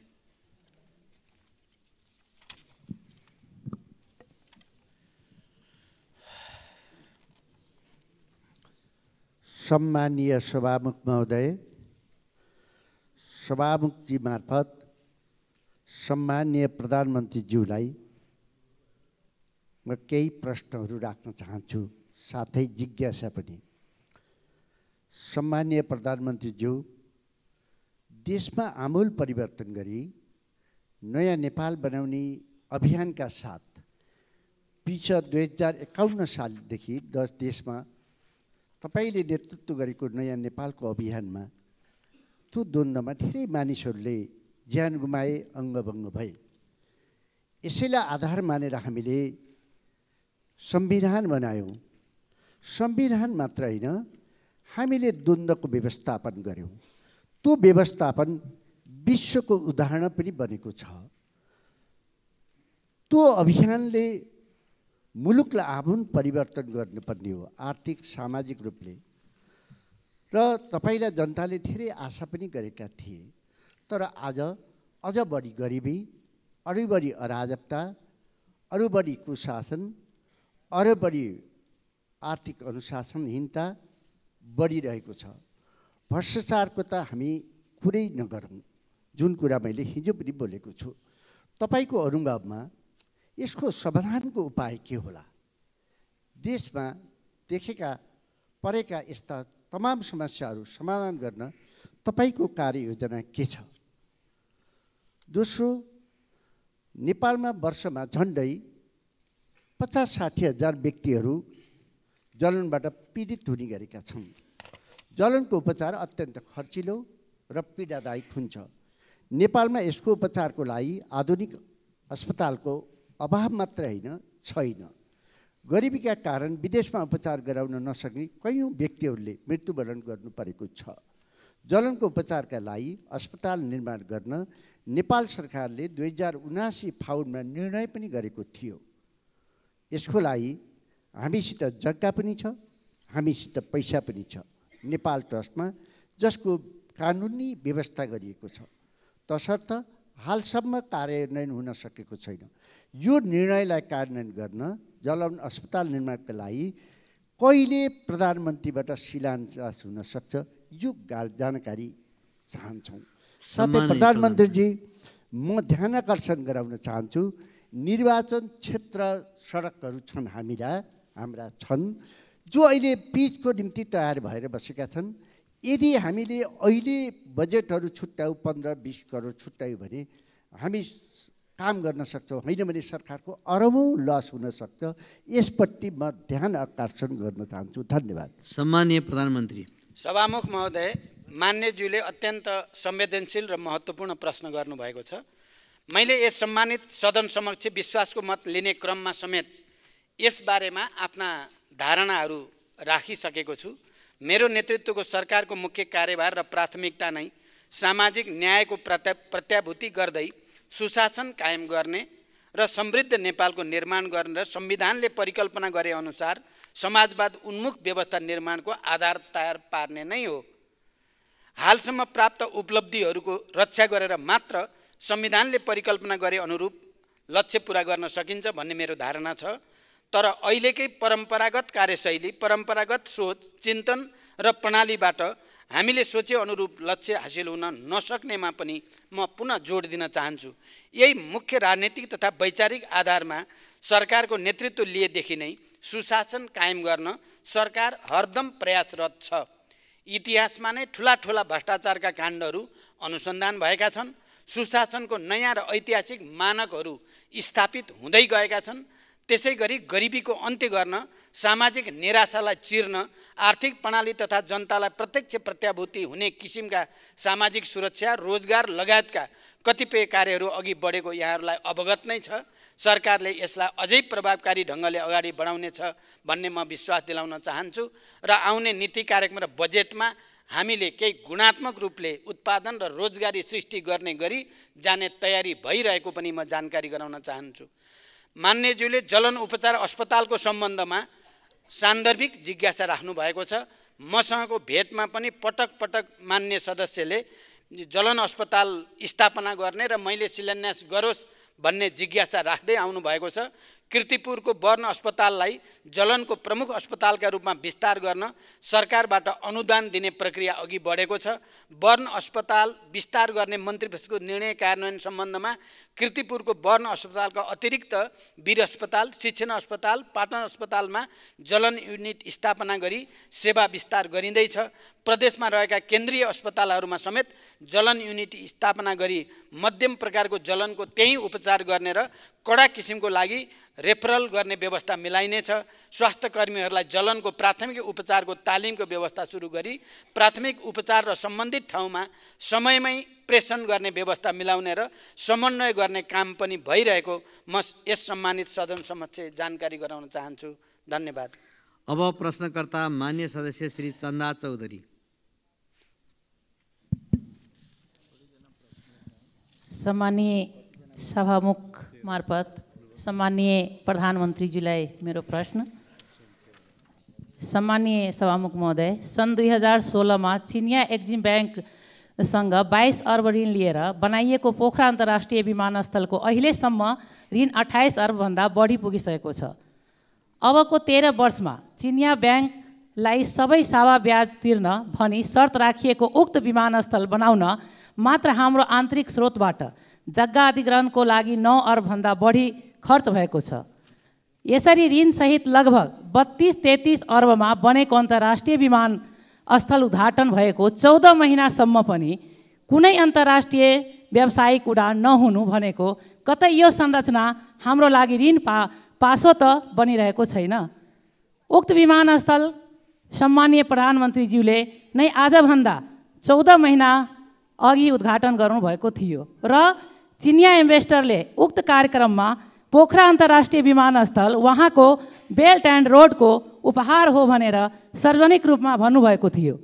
सम्मानीय सभामुख महोदय, सभामुखजी मार्फत सम्मानीय प्रधानमन्त्रीज्यूलाई म केही प्रश्नहरू राख्न चाहन्छु, साथै जिज्ञासा पनि। सम्मानीय प्रधानमन्त्रीज्यू, देशमा आमूल परिवर्तन गरी नयाँ नेपाल बनाउने अभियानका साथ पिछा 2051 सालदेखि देशमा तपाईले नेतृत्व गरेको नयाँ नेपालको अभियानमा त्यो द्वन्द्वमा धेरै मानिसहरूले ज्यान गुमाए, अङ्गभङ्ग भए। यसैलाई आधार मानेर हामीले संविधान बनायौँ। संविधान मात्र होइन, हामीले द्वन्द्वको व्यवस्थापन गर्यौँ। त्यो व्यवस्थापन विश्वको उदाहरण पनि बनेको छ। त्यो अभियानले मुलुकलाई आमूल परिवर्तन गर्नुपर्ने हो, आर्थिक सामाजिक रूपले। र तपाईलाई जनताले धेरै आशा पनि गरेका थिए। तर आज अझ बढी गरिबी, अझ बढी अराजकता, अझ बढी कुशासन, अझ बढी आर्थिक अनुशासनहीनता बढिरहेको छ। भ्रष्टाचारको त हामी कुरै नगरौँ, जुन कुरा मैले हिजो पनि बोलेको छु। तपाईको अनुभावमा यसको समाधानको उपाय के होला? देशमा देखेका परेका यस्ता तमाम समस्याहरू समाधान गर्न तपाईको कार्ययोजना के छ? दोस्रो, नेपालमा वर्षमा झन्डै 50-60 हजार व्यक्तिहरू जलनबाट पीडित हुने गरेका छन्। जलनको उपचार अत्यन्त खर्चिलो र पीडादायक हुन्छ। नेपालमा यसको उपचारको लागि आधुनिक अस्पतालको अभाव मात्र होइन, छैन। गरिबीका कारण विदेशमा उपचार गराउन नसक्ने कयौँ व्यक्तिहरूले मृत्युवरण गर्नु परेको छ। जलनको उपचारका लागि अस्पताल निर्माण गर्न नेपाल सरकारले 2079 फाउनमा निर्णय पनि गरेको थियो। यसको लागि हामीसित जग्गा पनि छ, हामीसित पैसा पनि छ नेपाल ट्रस्टमा, जसको कानुनी व्यवस्था गरिएको छ। तसर्थ हालसम्म कार्यान्वयन हुन सकेको छैन। यो निर्णयलाई कार्यान्वयन गर्न जलवन अस्पताल निर्माणका लागि कहिले प्रधानमन्त्रीबाट शिलान्यास हुन सक्छ, यो जानकारी चाहन्छौँ। साथै प्रधानमन्त्रीजी, म ध्यान आकर्षण गराउन चाहन्छु, निर्वाचन क्षेत्र सडकहरू छन् हाम्रा छन् जो अहिले पिचको निम्ति तयार भएर बसेका छन्। यदि हामीले अहिले बजेटहरू छुट्याउ 15-20 करोड छुट्यायो भने हामी काम गर्न सक्छौँ, होइन भने सरकारको अरबौँ लस हुन सक्छ। यसपट्टि म ध्यान आकर्षण गर्न चाहन्छु। धन्यवाद। सम्माननीय प्रधानमन्त्री। सभामुख महोदय, मान्यज्यूले अत्यन्त संवेदनशील र महत्त्वपूर्ण प्रश्न गर्नुभएको छ। मैले यस सम्मानित सदन समक्ष विश्वासको मत लिने क्रममा समेत यसबारेमा आफ्ना धारणाहरू राखिसकेको छु। मेरो नेतृत्वको सरकारको मुख्य कार्यभार र प्राथमिकता नै सामाजिक न्यायको प्रत्याभूति गर्दै सुशासन कायम गर्ने र समृद्ध नेपालको निर्माण गर्ने र संविधानले परिकल्पना गरे अनुसार समाजवाद उन्मुख व्यवस्था निर्माणको आधार तयार पार्ने नै हो। हालसम्म प्राप्त उपलब्धिहरूको रक्षा गरेर मात्र संविधानले परिकल्पना गरे अनुरूप लक्ष्य पूरा गर्न सकिन्छ भन्ने मेरो धारणा छ। तर अहिलेकै परम्परागत कार्यशैली, परम्परागत सोच, चिन्तन र प्रणालीबाट हामीले सोचे अनुरूप लक्ष्य हासिल हुन नसक्नेमा पनि म पुनः जोड दिन चाहन्छु। यही मुख्य राजनीतिक तथा वैचारिक आधारमा सरकारको नेतृत्व लिएदेखि नै सुशासन कायम गर्न सरकार हरदम प्रयासरत छ। इतिहासमा नै ठुला ठुला भ्रष्टाचारका काण्डहरू अनुसन्धान भएका छन्। सुशासनको नयाँ र ऐतिहासिक मानकहरू स्थापित हुँदै गएका छन्। त्यसै गरी गरिबीको अन्त्य गर्न, सामाजिक निराशालाई चिर्न, आर्थिक प्रणाली तथा जनतालाई प्रत्यक्ष प्रत्याभूति हुने किसिमका सामाजिक सुरक्षा, रोजगार लगायतका कतिपय कार्यहरू अघि बढेको यहाँहरूलाई अवगत नै छ। सरकारले यसलाई अझै प्रभावकारी ढङ्गले अगाडि बढाउनेछ भन्ने म विश्वास दिलाउन चाहन्छु र आउने नीति कार्यक्रम र बजेटमा हामीले केही गुणात्मक रूपले उत्पादन र रोजगारी सृष्टि गर्ने गरी जाने तयारी भइरहेको पनि म जानकारी गराउन चाहन्छु। मान्यज्यूले जलन उपचार अस्पतालको सम्बन्धमा सान्दर्भिक जिज्ञासा राख्नु भएको छ। मसँगको भेटमा पनि पटक पटक मान्य सदस्यले जलन अस्पताल स्थापना गर्ने र मैले शिलान्यास गरोस् भन्ने जिज्ञासा राख्दै आउनु भएको छ। कीर्तिपुरको बर्न अस्पताललाई जलनको प्रमुख अस्पतालका रूपमा विस्तार गर्न सरकारबाट अनुदान दिने प्रक्रिया अघि बढेको छ। बर्न अस्पताल विस्तार गर्ने मन्त्रीपरिषदको निर्णय कार्यान्वयन सम्बन्धमा कीर्तिपुरको बर्न अस्पतालका अतिरिक्त वीर अस्पताल, शिक्षण अस्पताल, पाटन अस्पतालमा जलन युनिट स्थापना गरी सेवा विस्तार गरिँदैछ। प्रदेशमा रहेका केन्द्रीय अस्पतालहरूमा समेत जलन युनिट स्थापना गरी मध्यम प्रकारको जलनको त्यही उपचार गर्ने र कडा किसिमको लागि रेफरल गर्ने व्यवस्था मिलाइनेछ। स्वास्थ्य कर्मीहरूलाई जलनको प्राथमिक उपचारको तालिमको व्यवस्था सुरु गरी प्राथमिक उपचार र सम्बन्धित ठाउँमा समयमै प्रेषण गर्ने व्यवस्था मिलाउने र समन्वय गर्ने काम पनि भइरहेको म यस सम्मानित सदन समक्ष जानकारी गराउन चाहन्छु। धन्यवाद। अब प्रश्नकर्ता मान्य सदस्य श्री चन्दा चौधरी। सम्मानीय सभामुख मार्फत सम्मानीय प्रधानमन्त्रीज्यूलाई मेरो प्रश्न। सम्मानीय सभामुख महोदय, सन् 2016मा चिनिया एक्जिम ब्याङ्कसँग 22 अर्ब ऋण लिएर बनाइएको पोखरा अन्तर्राष्ट्रिय विमानस्थलको अहिलेसम्म ऋण 28 अर्बभन्दा बढी पुगिसकेको छ। अबको 13 वर्षमा चिनिया ब्याङ्कलाई सबै सावा ब्याज तिर्न भनी शर्त राखिएको उक्त विमानस्थल बनाउन मात्र हाम्रो आन्तरिक स्रोतबाट जग्गा अधिग्रहणको लागि 9 अर्बभन्दा बढी खर्च भएको छ। यसरी ऋणसहित लगभग 32-33 अर्बमा बनेको अन्तर्राष्ट्रिय विमानस्थल उद्घाटन भएको 14 महिनासम्म पनि कुनै अन्तर्राष्ट्रिय व्यावसायिक उडान नहुनु भनेको कतै यो संरचना हाम्रो लागि ऋण पासो त बनिरहेको छैन। उक्त विमानस्थल सम्मानीय प्रधानमन्त्रीज्यूले नै आजभन्दा 14 महिना अघि उद्घाटन गर्नुभएको थियो र चिनिया इन्भेस्टरले उक्त कार्यक्रममा पोखरा अन्तर्राष्ट्रिय विमानस्थल उहाँको बेल्ट एन्ड रोडको उपहार हो भनेर सार्वजनिक रूपमा भन्नुभएको थियो।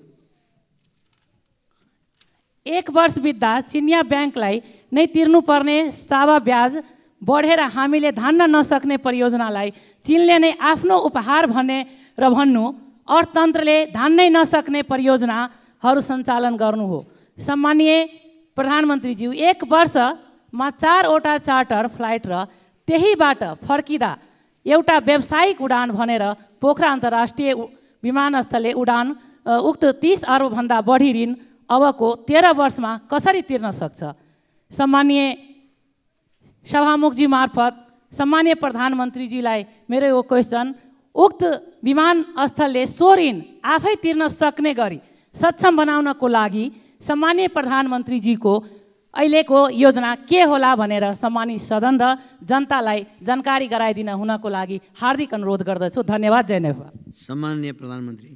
1 वर्ष बित्दा चिनिया ब्याङ्कलाई नै तिर्नुपर्ने सावा ब्याज बढेर हामीले धान्न नसक्ने परियोजनालाई चीनले नै आफ्नो उपहार भने र भन्नु अर्थतन्त्रले धान्नै नसक्ने परियोजनाहरू सञ्चालन गर्नु हो। सम्मानीय प्रधानमन्त्रीज्यू, 1 वर्षमा 4 वटा चार्टर फ्लाइट र त्यहीबाट फर्किँदा एउटा व्यावसायिक उडान भनेर पोखरा अन्तर्राष्ट्रिय विमानस्थलले उडान उक्त 30 अर्बभन्दा बढी ऋण अबको 13 वर्षमा कसरी तिर्न सक्छ? सम्मानीय सभामुखजी मार्फत सम्मानीय प्रधानमन्त्रीजीलाई मेरो यो क्वेसन, उक्त विमानस्थलले सो ऋण आफै तिर्न सक्ने गरी सक्षम बनाउनको लागि सम्मानीय प्रधानमन्त्रीजीको अहिलेको योजना के होला भनेर सम्मानित सदन र जनतालाई जानकारी गराइदिन हुनको लागि हार्दिक अनुरोध गर्दछु। धन्यवाद। जय नेपाल। सम्माननीय प्रधानमन्त्री।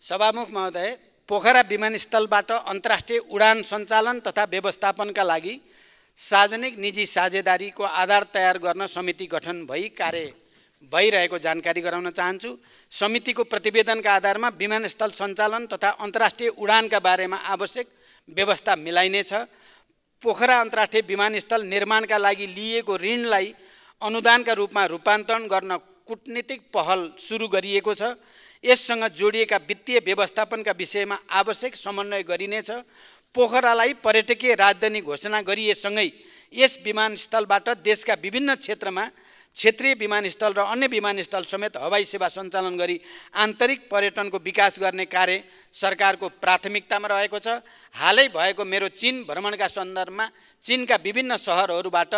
सभामुख महोदय, पोखरा विमानस्थलबाट अन्तर्राष्ट्रिय उडान सञ्चालन तथा व्यवस्थापनका लागि सार्वजनिक निजी साझेदारीको आधार तयार गर्न समिति गठन भई कार्य भइरहेको जानकारी गराउन चाहन्छु। समितिको प्रतिवेदनका आधारमा विमानस्थल सञ्चालन तथा अन्तर्राष्ट्रिय उडानका बारेमा आवश्यक व्यवस्था मिलाइनेछ। पोखरा अन्तर्राष्ट्रिय विमानस्थल निर्माणका लागि लिएको ऋणलाई अनुदानका रूपमा रूपान्तरण गर्न कूटनीतिक पहल सुरु गरिएको छ। यससँग जोडिएका वित्तीय व्यवस्थापनका विषयमा आवश्यक समन्वय गरिनेछ। पोखरालाई पर्यटकीय राजधानी घोषणा गरिएसँगै यस विमानस्थलबाट देशका विभिन्न क्षेत्रमा क्षेत्रीय विमानस्थल र अन्य विमानस्थल समेत हवाई सेवा सञ्चालन गरी आन्तरिक पर्यटनको विकास गर्ने कार्य सरकारको प्राथमिकतामा रहेको छ। हालै भएको मेरो चीन भ्रमणका सन्दर्भमा चीनका विभिन्न सहरहरूबाट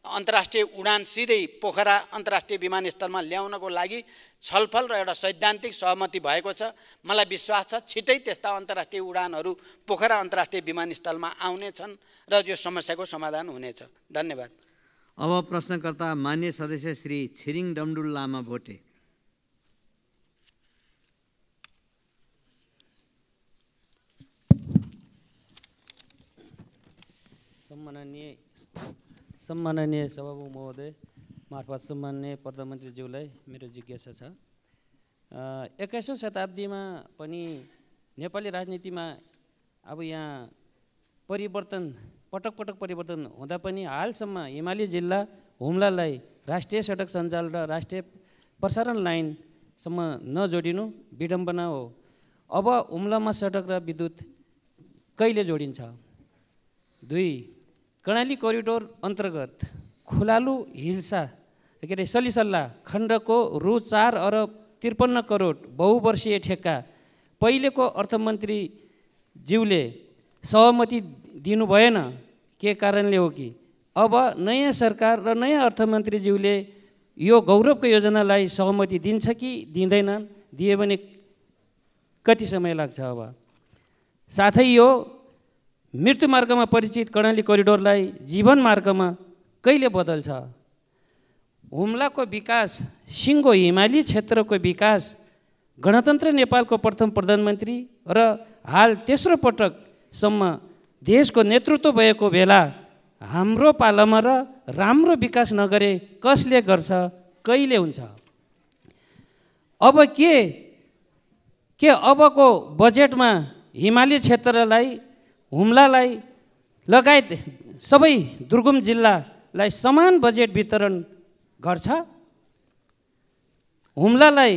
अन्तर्राष्ट्रिय उडान सिधै पोखरा अन्तर्राष्ट्रिय विमानस्थलमा ल्याउनको लागि छलफल र एउटा सैद्धान्तिक सहमति भएको छ। मलाई विश्वास छ छिटै त्यस्ता अन्तर्राष्ट्रिय उडानहरू पोखरा अन्तर्राष्ट्रिय विमानस्थलमा आउनेछन् र यो समस्याको समाधान हुनेछ। धन्यवाद। अब प्रश्नकर्ता मान्य सदस्य श्री छिरिङ डमडुल लामा भोटे। सम्माननीय सभामुख महोदय मार्फत सम्माननीय प्रधानमन्त्रीज्यूलाई मेरो जिज्ञासा छ। 21औं शताब्दीमा पनि नेपाली राजनीतिमा अब यहाँ परिवर्तन पटक पटक परिवर्तन हुँदा पनि हालसम्म हिमाली जिल्ला हुम्लालाई राष्ट्रिय सडक सञ्जाल र राष्ट्रिय प्रसारण लाइनसम्म नजोडिनु विडम्बना हो। अब हुम्लामा सडक र विद्युत कहिले जोडिन्छ? 2, कर्णाली कोरिडोर अन्तर्गत खुलालु हिल्सा के अरे सलिसल्ला खण्डको रु 4 अरब 53 करोड बहुवर्षीय ठेक्का पहिलेको अर्थमन्त्रीज्यूले सहमति दिनु भएन, के कारणले हो कि अब नयाँ सरकार र नयाँ अर्थमन्त्रीज्यूले यो गौरवको योजनालाई सहमति दिन्छ कि दिँदैनन्? दिए भने कति समय लाग्छ? अब साथै यो मृत्यु मार्गमा परिचित कर्णाली कोरिडोरलाई जीवन मार्गमा कहिले बदल्छ? हुम्लाको विकास, सिङ्गो हिमाली क्षेत्रको विकास गणतन्त्र नेपालको प्रथम प्रधानमन्त्री र हाल तेस्रो पटकसम्म देशको नेतृत्व भएको बेला हाम्रो पालामा र राम्रो विकास नगरे कसले गर्छ? कहिले हुन्छ? अब के अबको बजेटमा हिमाली क्षेत्रलाई, हुम्लालाई लगायत सबै दुर्गम जिल्लालाई समान बजेट वितरण गर्छ? हुम्लालाई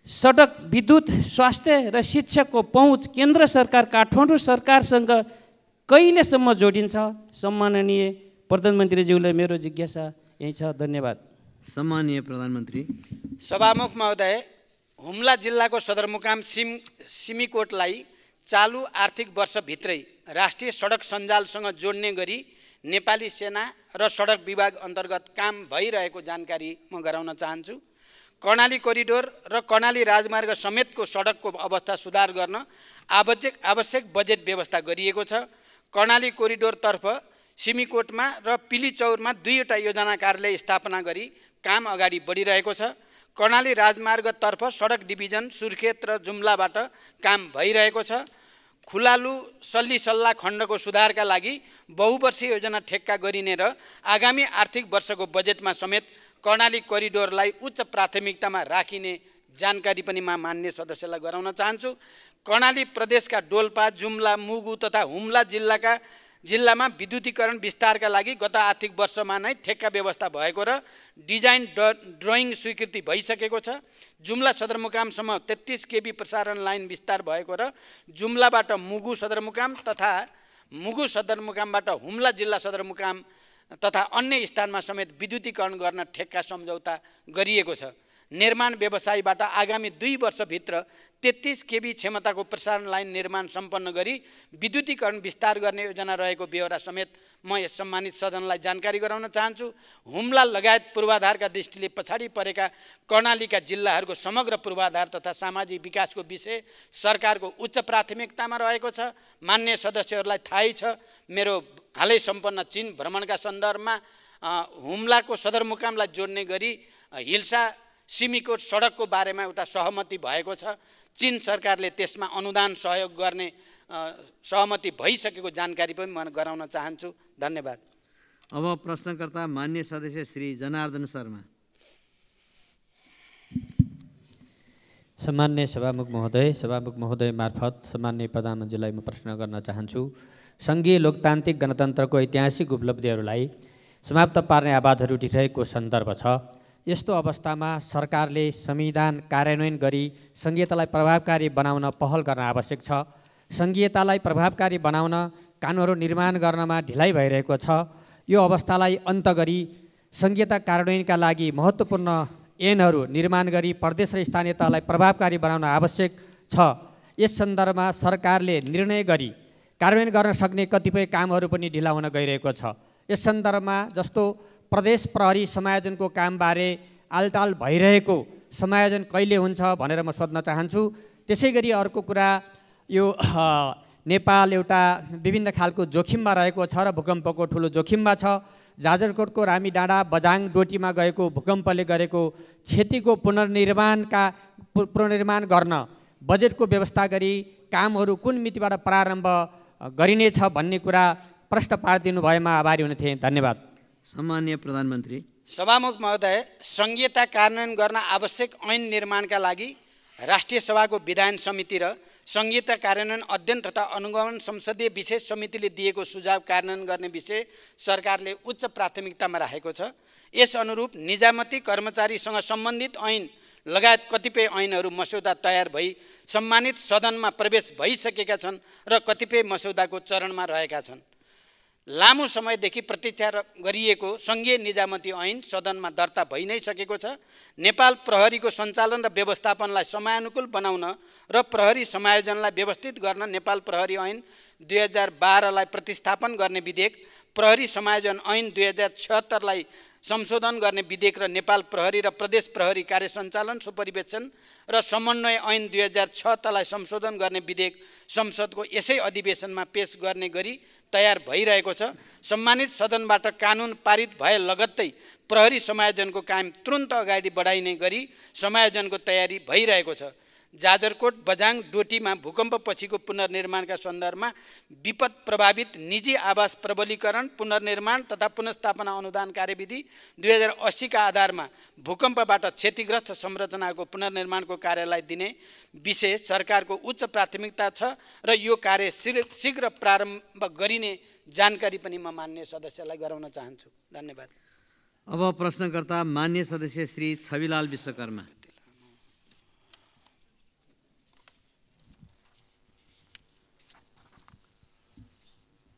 सडक, विद्युत, स्वास्थ्य र शिक्षाको पहुँच केन्द्र सरकार काठमाडौँ सरकारसँग कहिलेसम्म जोडिन्छ? सम्माननीय प्रधानमन्त्रीज्यूलाई मेरो जिज्ञासा यही छ। धन्यवाद। सम्माननीय प्रधानमन्त्री। सभामुख महोदय, हुम्ला जिल्लाको सदरमुकाम सिमीकोटलाई चालु आर्थिक वर्षभित्रै राष्ट्रिय सडक सञ्जालसँग जोड्ने गरी नेपाली सेना र सडक विभाग अन्तर्गत काम भइरहेको जानकारी म गराउन चाहन्छु। कर्णाली कोरिडोर र कर्णाली राजमार्ग समेतको सडकको अवस्था सुधार गर्न आवश्यक बजेट व्यवस्था गरिएको छ। कर्णाली कोरिडोरतर्फ सिमीकोटमा र पिलीचौरमा 2वटा योजना कार्यालय स्थापना गरी काम अगाडि बढिरहेको छ। कर्णाली राजमार्गतर्फ सडक डिभिजन सुर्खेत र जुम्लाबाट काम भइरहेको छ। खुलालु सल्लिसल्ला खण्डको सुधारका लागि बहुवर्षीय योजना ठेक्का गरिने र आगामी आर्थिक वर्षको बजेटमा समेत कर्णाली कोरिडोरलाई उच्च प्राथमिकतामा राखिने जानकारी पनि म मान्य सदस्यलाई गराउन चाहन्छु। कर्णाली प्रदेशका डोल्पा, जुम्ला, मुगु तथा हुम्ला जिल्लामा विद्युतीकरण विस्तारका लागि गत आर्थिक वर्षमा नै ठेक्का व्यवस्था भएको र डिजाइन ड्रइङ स्वीकृति भइसकेको छ। जुम्ला सदरमुकामसम्म 33 केबी प्रसारण लाइन विस्तार भएको र जुम्लाबाट मुगु सदरमुकाम तथा मुगु सदरमुकामबाट हुम्ला जिल्ला सदरमुकाम तथा अन्य स्थानमा समेत विद्युतीकरण गर्न ठेक्का सम्झौता गरिएको छ। निर्माण व्यवसायीबाट आगामी 2 वर्षभित्र 33 केबी क्षमताको प्रसारण लाइन निर्माण सम्पन्न गरी विद्युतीकरण विस्तार गर्ने योजना रहेको बेहोरा समेत म यस सम्मानित सदनलाई जानकारी गराउन चाहन्छु। हुम्ला लगायत पूर्वाधारका दृष्टिले पछाडि परेका कर्णालीका जिल्लाहरूको समग्र पूर्वाधार तथा सामाजिक विकासको विषय सरकारको उच्च प्राथमिकतामा रहेको छ। मान्य सदस्यहरूलाई थाहै छ, मेरो हालै सम्पन्न चीन भ्रमणका सन्दर्भमा हुम्लाको सदरमुकामलाई जोड्ने गरी हिल्सा सिमीकोट सडकको बारेमा एउटा सहमति भएको छ। चीन सरकारले त्यसमा अनुदान सहयोग गर्ने सहमति भइसकेको जानकारी पनि म गराउन चाहन्छु। धन्यवाद। अब प्रश्नकर्ता मान्य सदस्य श्री जनार्दन शर्मा। सम्मान्य सभामुख महोदय मार्फत सम्मान्य प्रधानमन्त्रीलाई म प्रश्न गर्न चाहन्छु। सङ्घीय लोकतान्त्रिक गणतन्त्रको ऐतिहासिक उपलब्धिहरूलाई समाप्त पार्ने आवाजहरू उठिरहेको सन्दर्भ छ। यस्तो अवस्थामा सरकारले संविधान कार्यान्वयन गरी सङ्घीयतालाई प्रभावकारी बनाउन पहल गर्न आवश्यक छ। सङ्घीयतालाई प्रभावकारी बनाउन कानुनहरू निर्माण गर्नमा ढिलाइ भइरहेको छ। यो अवस्थालाई अन्त गरी सङ्घीयता कार्यान्वयनका लागि महत्त्वपूर्ण ऐनहरू निर्माण गरी प्रदेश र स्थानीय तहलाई प्रभावकारी बनाउन आवश्यक छ। यस सन्दर्भमा सरकारले निर्णय गरी कार्यान्वयन गर्न सक्ने कतिपय कामहरू पनि ढिला हुन गइरहेको छ। यस सन्दर्भमा जस्तो प्रदेश प्रहरी समायोजनको कामबारे आलटाल भइरहेको समायोजन कहिले हुन्छ भनेर म सोध्न चाहन्छु। त्यसै गरी अर्को कुरा, यो नेपाल एउटा विभिन्न खालको जोखिममा रहेको छ र भूकम्पको ठुलो जोखिममा छ। जाजरकोटको रामी डाँडा बजाङ डोटीमा गएको भूकम्पले गरेको क्षतिको पुनर्निर्माण गर्न बजेटको व्यवस्था गरी कामहरू कुन मितिबाट प्रारम्भ गरिनेछ भन्ने कुरा प्रश्न पारिदिनु भएमा आभारी हुने थिएँ। धन्यवाद। सम्मान्य प्रधानमन्त्री। सभामुख महोदय, सङ्घीयता कार्यान्वयन गर्न आवश्यक ऐन निर्माणका लागि राष्ट्रिय सभाको विधान समिति र सङ्घीयता कार्यान्वयन अध्ययन तथा अनुगमन संसदीय विशेष समितिले दिएको सुझाव कार्यान्वयन गर्ने विषय सरकारले उच्च प्राथमिकतामा राखेको छ। यस अनुरूप निजामती कर्मचारीसँग सम्बन्धित ऐन लगायत कतिपय ऐनहरू मस्यौदा तयार भई सम्मानित सदनमा प्रवेश भइसकेका छन् र कतिपय मस्यौदाको चरणमा रहेका छन्। लामो समयदेखि प्रतीक्षा गरिएको सङ्घीय निजामती ऐन सदनमा दर्ता भइ नै सकेको छ। नेपाल प्रहरीको सञ्चालन र व्यवस्थापनलाई समयानुकूल बनाउन र प्रहरी समायोजनलाई व्यवस्थित गर्न नेपाल प्रहरी ऐन 2012लाई प्रतिस्थापन गर्ने विधेयक, प्रहरी समायोजन ऐन 2076लाई संशोधन गर्ने विधेयक र नेपाल प्रहरी र प्रदेश प्रहरी कार्य सञ्चालन सुपरिवेक्षण र समन्वय ऐन 2006लाई संशोधन गर्ने विधेयक संसदको यसै अधिवेशनमा पेश गर्ने गरी तयार भइरहेको छ। सम्मानित सदनबाट कानुन पारित भए लगत्तै प्रहरी समायोजनको काम तुरन्त अगाडि बढाइने गरी समायोजनको तयारी भइरहेको छ। जाजरकोट बजाङ डोटीमा भूकम्प पछिको पुनर्निर्माणका सन्दर्भमा विपद प्रभावित निजी आवास प्रबलीकरण, पुनर्निर्माण तथा पुनर्स्थापना अनुदान कार्यविधि 2080 का आधारमा भूकम्पबाट क्षतिग्रस्त संरचनाको पुनर्निर्माणको कार्यलाई दिने विषय सरकारको उच्च प्राथमिकता छ र यो कार्य शीघ्र प्रारम्भ गरिने जानकारी पनि म मान्य सदस्यलाई गराउन चाहन्छु। धन्यवाद। अब प्रश्नकर्ता मान्य सदस्य श्री छविलाल विश्वकर्मा।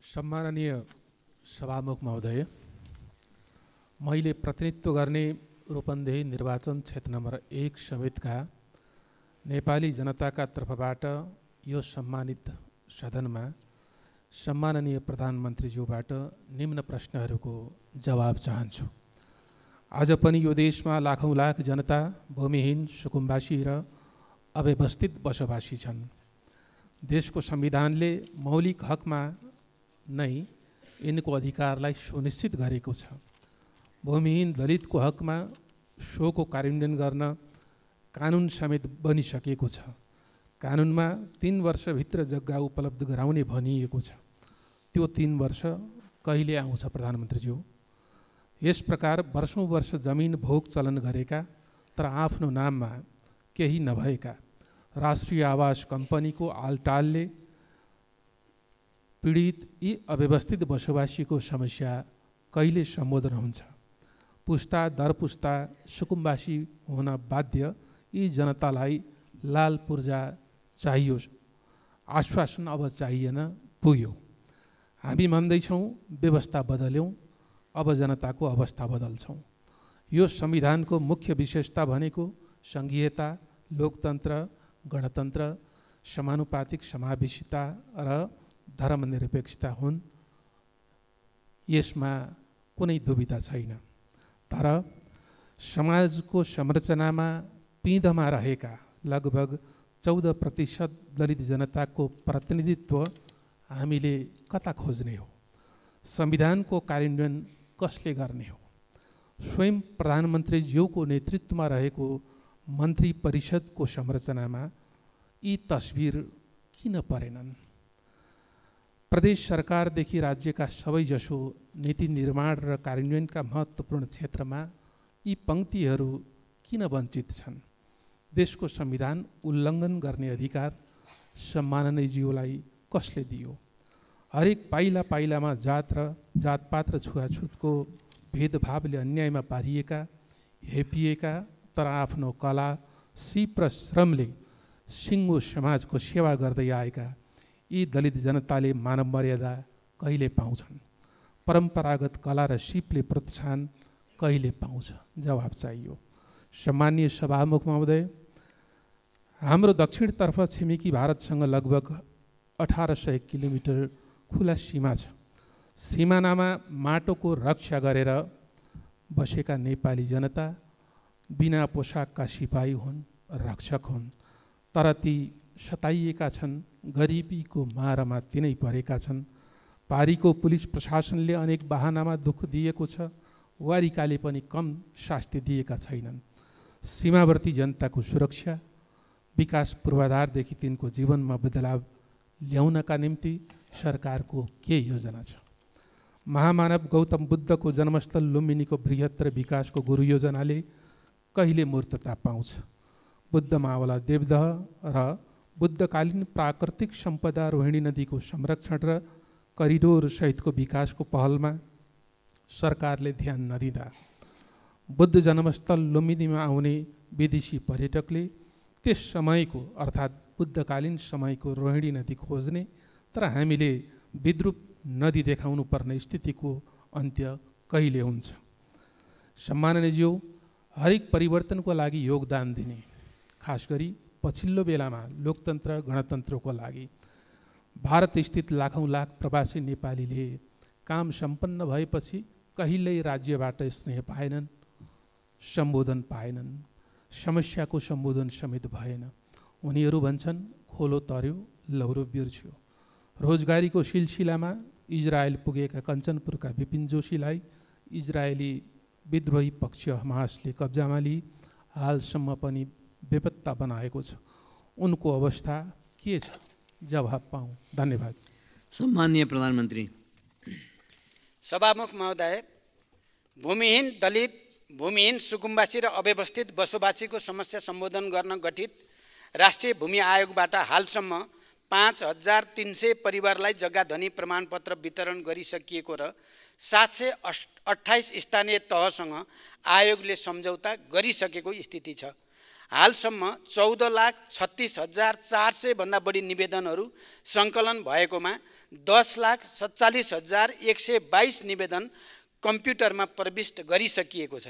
सम्माननीय सभामुख महोदय, मैले प्रतिनिधित्व गर्ने रूपन्देही निर्वाचन क्षेत्र नम्बर 1 समेतका नेपाली जनताका तर्फबाट यो सम्मानित सदनमा सम्माननीय प्रधानमन्त्रीज्यूबाट निम्न प्रश्नहरूको जवाब चाहन्छु। आज पनि यो देशमा लाखौँ लाख जनता भूमिहीन, सुकुम्बासी र अव्यवस्थित बसोबासी छन्। देशको संविधानले मौलिक हकमा नै यिनको अधिकारलाई सुनिश्चित गरेको छ। भूमिहीन दलितको हकमा सोको कार्यान्वयन गर्न कानुन समेत बनिसकेको छ। कानुनमा 3 वर्षभित्र जग्गा उपलब्ध गराउने भनिएको छ। त्यो 3 वर्ष कहिले आउँछ प्रधानमन्त्रीज्यू? यस प्रकार वर्षौँ वर्ष जमिन भोग चलन गरेका तर आफ्नो नाममा केही नभएका राष्ट्रिय आवास कम्पनीको आलटालले पीडित यी अव्यवस्थित बसोबासीको समस्या कहिले सम्बोधन हुन्छ? पुस्ता दर पुस्ता सुकुम्बासी हुन बाध्य यी जनतालाई लाल पूर्जा चाहियो, आश्वासन अब चाहिएन, पुग्यो। हामी भन्दैछौँ व्यवस्था बदल्यौँ, अब जनताको अवस्था बदल्छौँ। यो संविधानको मुख्य विशेषता भनेको सङ्घीयता, लोकतन्त्र, गणतन्त्र, समानुपातिक समावेशिता र धर्मनिरपेक्षता हुन्। यसमा कुनै दुविधा छैन। तर समाजको संरचनामा पिँधमा रहेका लगभग 14% दलित जनताको प्रतिनिधित्व हामीले कता खोज्ने हो? संविधानको कार्यान्वयन कसले गर्ने हो? स्वयं प्रधानमन्त्रीज्यूको नेतृत्वमा रहेको मन्त्री परिषदको संरचनामा यी तस्बिर किन परेनन्? प्रदेश सरकारदेखि राज्यका सबैजसो नीति निर्माण र कार्यान्वयनका महत्त्वपूर्ण क्षेत्रमा यी पङ्क्तिहरू किन वञ्चित छन्? देशको संविधान उल्लङ्घन गर्ने अधिकार सम्माननीयज्यूलाई कसले दियो? हरेक पाइला पाइलामा जातपात र छुवाछुतको भेदभावले अन्यायमा पारिएका, हेपिएका तर आफ्नो कला, सिप र श्रमले सिङ्गो समाजको सेवा गर्दै आएका यी दलित जनताले मानव मर्यादा कहिले पाउँछन्? परम्परागत कला र सिपले प्रोत्साहन कहिले पाउँछ? जवाब चाहियो। सम्माननीय सभामुख महोदय, हाम्रो दक्षिणतर्फ छिमेकी भारतसँग लगभग 1800 किलोमिटर खुला सीमा छ। सिमानामा माटोको रक्षा गरेर बसेका नेपाली जनता बिना पोसाकका सिपाही हुन्, रक्षक हुन्, तर ती सताइएका छन्, गरिबीको मारमा तिनै परेका छन्। पारीको पुलिस प्रशासनले अनेक बहानामा दुःख दिएको छ, वारिकाले पनि कम शास्ति दिएका छैनन्। सीमावर्ती जनताको सुरक्षा, विकास पूर्वाधारदेखि तिनको जीवनमा बदलाव ल्याउनका निम्ति सरकारको के योजना छ? महामानव गौतम बुद्धको जन्मस्थल लुम्बिनीको बृहत्तर विकासको गुरु योजनाले कहिले मूर्तता पाउँछ? बुद्ध मावला देवदह र बुद्धकालीन प्राकृतिक सम्पदा रोहिणी नदीको संरक्षण र करिडोर सहितको विकासको पहलमा सरकारले ध्यान नदिँदा बुद्ध जन्मस्थल लुम्बिनीमा आउने विदेशी पर्यटकले त्यस समयको अर्थात् बुद्धकालीन समयको रोहिणी नदी खोज्ने, तर हामीले विद्रूप नदी देखाउनु पर्ने स्थितिको अन्त्य कहिले हुन्छ? सम्माननीयज्यू, हरेक परिवर्तनको लागि योगदान दिने, खास गरी पछिल्लो बेलामा लोकतन्त्र गणतन्त्रको लागि भारत स्थित लाखौँ लाख प्रवासी नेपालीले काम सम्पन्न भएपछि कहिल्यै राज्यबाट स्नेह पाएनन्, सम्बोधन पाएनन्, समस्याको सम्बोधन समेत भएन। उनीहरू भन्छन् खोलो तर्यो, लौरो बिर्स्यो। रोजगारीको सिलसिलामा इजरायल पुगेका कञ्चनपुरका विपिन जोशीलाई इजरायली विद्रोही पक्ष हमासले कब्जामा लिई हालसम्म पनि बेपत्ता बनाएको छ। उनको अवस्था के छ? जवाब पाऊँ। धन्यवाद। सम्माननीय प्रधानमन्त्री। सभामुख महोदय, भूमिहीन दलित, भूमिहीन सुकुम्बासी र अव्यवस्थित बसोबासीको समस्या सम्बोधन गर्न गठित राष्ट्रिय भूमि आयोगबाट हालसम्म 5300 परिवारलाई जग्गा धनी प्रमाणपत्र वितरण गरिसकिएको र 728 स्थानीय तहसँग आयोगले सम्झौता गरिसकेको स्थिति छ। हालसम्म 14,36,400 भन्दा बढी निवेदनहरू सङ्कलन भएकोमा 10,47,122 निवेदन कम्प्युटरमा प्रविष्ट गरिसकिएको छ।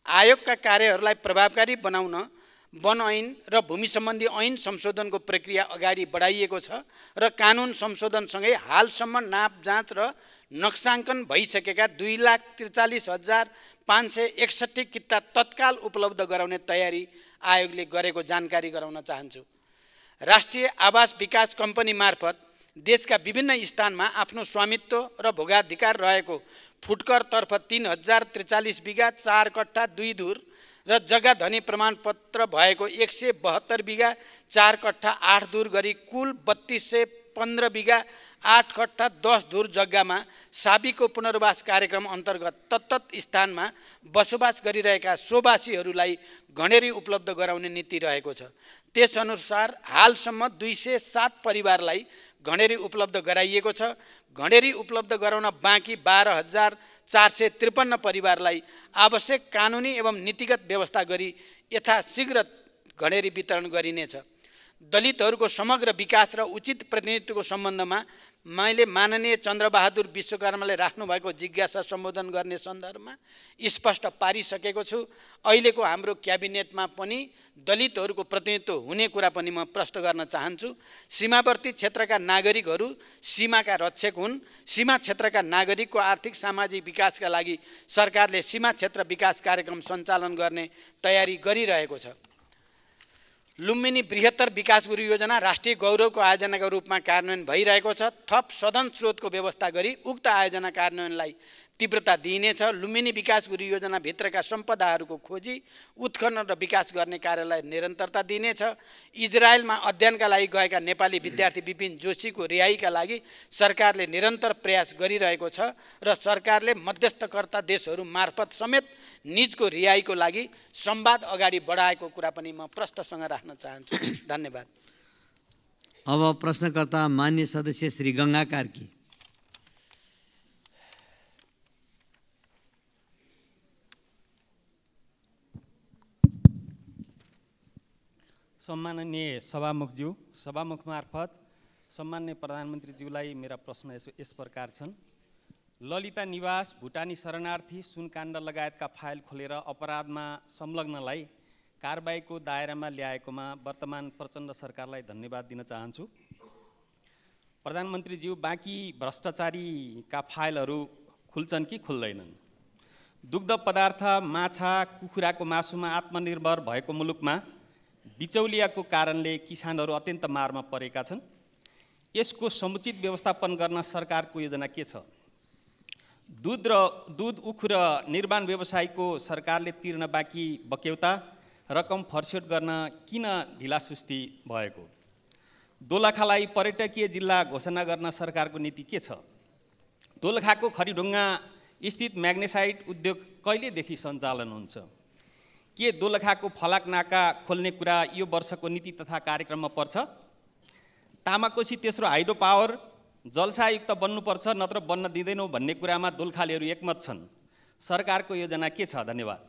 आयोगका कार्यहरूलाई प्रभावकारी बनाउन वन ऐन र भूमि सम्बन्धी ऐन संशोधनको प्रक्रिया अगाडि बढाइएको छ र कानुन संशोधनसँगै हालसम्म नाप जाँच र नक्साङ्कन भइसकेका 2,43,561 किता तत्काल उपलब्ध गराउने तयारी आयोगले गरेको जानकारी गराउन चाहन्छु। राष्ट्रिय आवास विकास कम्पनी मार्फत देशका विभिन्न स्थानमा आफ्नो स्वामित्व र भोगाधिकार रहेको फुटकरतर्फ 3,043 बिघा 4 कट्ठा 2 धुर र जग्गा धनी प्रमाणपत्र भएको 172 बिघा 4 कट्ठा 8 धुर गरी कुल 3215 बिघा 8 कट्ठा 10 धुर जग्गामा साबीको पुनर्वास कार्यक्रम अन्तर्गत तत्तत स्थानमा बसोबास गरिरहेका सोबासीहरूलाई गणेरी उपलब्ध गराउने नीति रहेको छ। त्यसअनुसार हालसम्म 207 परिवारलाई गणेरी उपलब्ध गराइएको छ। गणेरी उपलब्ध गराउन बाँकी 12,453 परिवारलाई आवश्यक कानुनी एवं नीतिगत व्यवस्था गरी यथाशीघ्र गणेरी वितरण गरिनेछ। दलितहरूको समग्र विकास र उचित प्रतिनिधित्वको सम्बन्धमा मैले माननीय चन्द्रबहादुर विश्वकर्माले राख्नुभएको जिज्ञासा सम्बोधन गर्ने सन्दर्भमा स्पष्ट पारिसकेको छु। अहिलेको हाम्रो क्याबिनेटमा पनि दलितहरूको प्रतिनिधित्व हुने कुरा पनि म प्रश्न गर्न चाहन्छु। सीमावर्ती क्षेत्रका नागरिकहरू सीमाका रक्षक हुन्। सीमा क्षेत्रका नागरिकको आर्थिक सामाजिक विकासका लागि सरकारले सीमा क्षेत्र विकास कार्यक्रम सञ्चालन गर्ने तयारी गरिरहेको छ। लुम्बिनी बृहत्तर विकास गुरु योजना राष्ट्रिय गौरवको आयोजनाको रूपमा कार्यान्वयन भइरहेको छ। थप सदन स्रोतको व्यवस्था गरी उक्त आयोजना कार्यान्वयनलाई तीव्रता दिइनेछ। लुम्बिनी विकास गुरु योजनाभित्रका सम्पदाहरूको खोजी, उत्खनन र विकास गर्ने कार्यलाई निरन्तरता दिइनेछ। इजरायलमा अध्ययनका लागि गएका नेपाली विद्यार्थी विपिन जोशीको रिहाईका लागि सरकारले निरन्तर प्रयास गरिरहेको छ र सरकारले मध्यस्थकर्ता देशहरू मार्फत समेत निजको रिहाईको लागि संवाद अगाडि बढाएको कुरा पनि म प्रश्नसँग राख्न चाहन्छु। धन्यवाद। अब प्रश्नकर्ता मान्य सदस्य श्री गङ्गा कार्की। सम्माननीय सभामुखज्यू, सभामुख मार्फत सम्माननीय प्रधानमन्त्रीज्यूलाई मेरा प्रश्न यस प्रकार छन्। ललिता निवास भुटानी शरणार्थी सुनकाण्ड लगायतका फाइल खोलेर अपराधमा संलग्नलाई कारबाहीको दायरामा ल्याएकोमा वर्तमान प्रचण्ड सरकारलाई धन्यवाद दिन चाहन्छु। प्रधानमन्त्रीज्यू, बाँकी भ्रष्टाचारीका फाइलहरू खुल्छन् कि खुल्दैनन्? दुग्ध पदार्थ, माछा, कुखुराको मासुमा आत्मनिर्भर भएको मुलुकमा बिचौलियाको कारणले किसानहरू अत्यन्त मारमा परेका छन्। यसको समुचित व्यवस्थापन गर्न सरकारको योजना के छ? दूध उखु र निर्माण व्यवसायको सरकारले तिर्न बाँकी बक्यौता रकम फर्स्यौट गर्न किन ढिलासुस्ती भएको? दोलखालाई पर्यटकीय जिल्ला घोषणा गर्न सरकारको नीति के छ? दोलखाको खरिढुङ्गा स्थित म्याग्नेसाइट उद्योग कहिलेदेखि सञ्चालन हुन्छ? के दोलखाको फलाक नाका खोल्ने कुरा यो वर्षको नीति तथा कार्यक्रममा पर्छ? तामाकोसी तेस्रो हाइड्रो पावर जलसायुक्त बन्नुपर्छ, नत्र बन्न दिँदैनौ भन्ने कुरामा दोलखालीहरू एकमत छन्। सरकारको योजना के छ? धन्यवाद।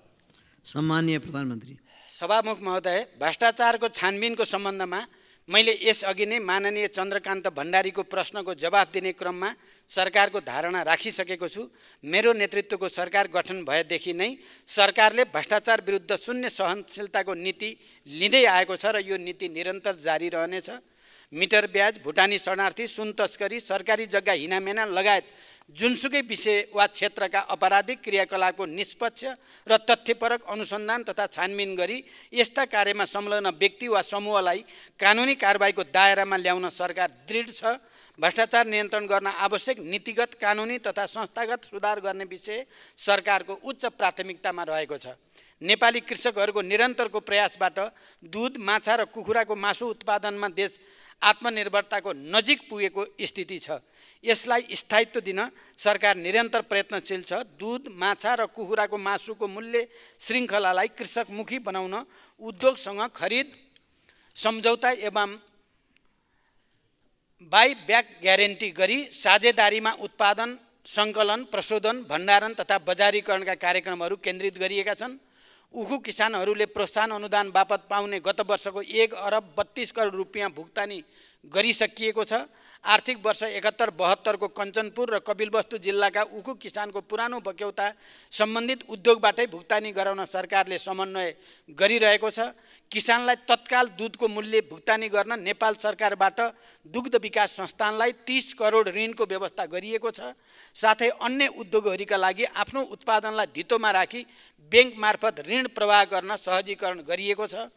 सम्माननीय प्रधानमन्त्री। सभामुख महोदय, भ्रष्टाचारको छानबिनको सम्बन्धमा मैले यसअघि नै माननीय चन्द्रकान्त भण्डारीको प्रश्नको जवाफ दिने क्रममा सरकारको धारणा राखिसकेको छु। मेरो नेतृत्वको सरकार गठन भएदेखि नै सरकारले भ्रष्टाचार विरुद्ध शून्य सहनशीलताको नीति लिँदै आएको छ र यो नीति निरन्तर जारी रहनेछ। मिटर ब्याज, भुटानी शरणार्थी, सुन तस्करी, सरकारी जग्गा हिनामेना लगायत जुनसुकै विषय वा क्षेत्रका अपराधिक क्रियाकलापको निष्पक्ष र तथ्यपरक अनुसन्धान तथा छानबिन गरी यस्ता कार्यमा संलग्न व्यक्ति वा समूहलाई कानुनी कारबाहीको दायरामा ल्याउन सरकार दृढ छ। भ्रष्टाचार नियन्त्रण गर्न आवश्यक नीतिगत, कानुनी तथा संस्थागत सुधार गर्ने विषय सरकारको उच्च प्राथमिकतामा रहेको छ। नेपाली कृषकहरूको निरन्तरको प्रयासबाट दूध, माछा र कुखुराको मासु उत्पादनमा देश आत्मनिर्भरताको नजिक पुगेको स्थिति छ। यसलाई स्थायित्व दिन सरकार निरन्तर प्रयत्नशील छ। दूध, माछा र कुखुराको मासुको मूल्य श्रृङ्खलालाई कृषकमुखी बनाउन उद्योगसँग खरिद सम्झौता एवं बाई ब्याक ग्यारेन्टी गरी साझेदारीमा उत्पादन, सङ्कलन, प्रशोधन, भण्डारण तथा बजारीकरणका कार्यक्रमहरू केन्द्रित गरिएका छन्। उखु किसानहरूले प्रोत्साहन अनुदान बापत पाउने गत वर्षको 1 अरब 32 करोड रुपियाँ भुक्तानी गरिसकिएको छ। आर्थिक वर्ष 71-72 को कञ्चनपुर र कपिलवस्तु जिल्लाका उखु किसानको पुरानो बक्यौता सम्बन्धित उद्योगबाटै भुक्तानी गराउन सरकारले समन्वय गरिरहेको छ। किसानलाई तत्काल दूधको मूल्य भुक्तानी गर्न नेपाल सरकारबाट दुग्ध विकास संस्थानलाई 30 करोड ऋणको व्यवस्था गरिएको छ। साथै अन्य उद्योगहरूका लागि आफ्नो उत्पादनलाई धितोमा राखी ब्याङ्क मार्फत ऋण प्रवाह गर्न सहजीकरण गरिएको छ।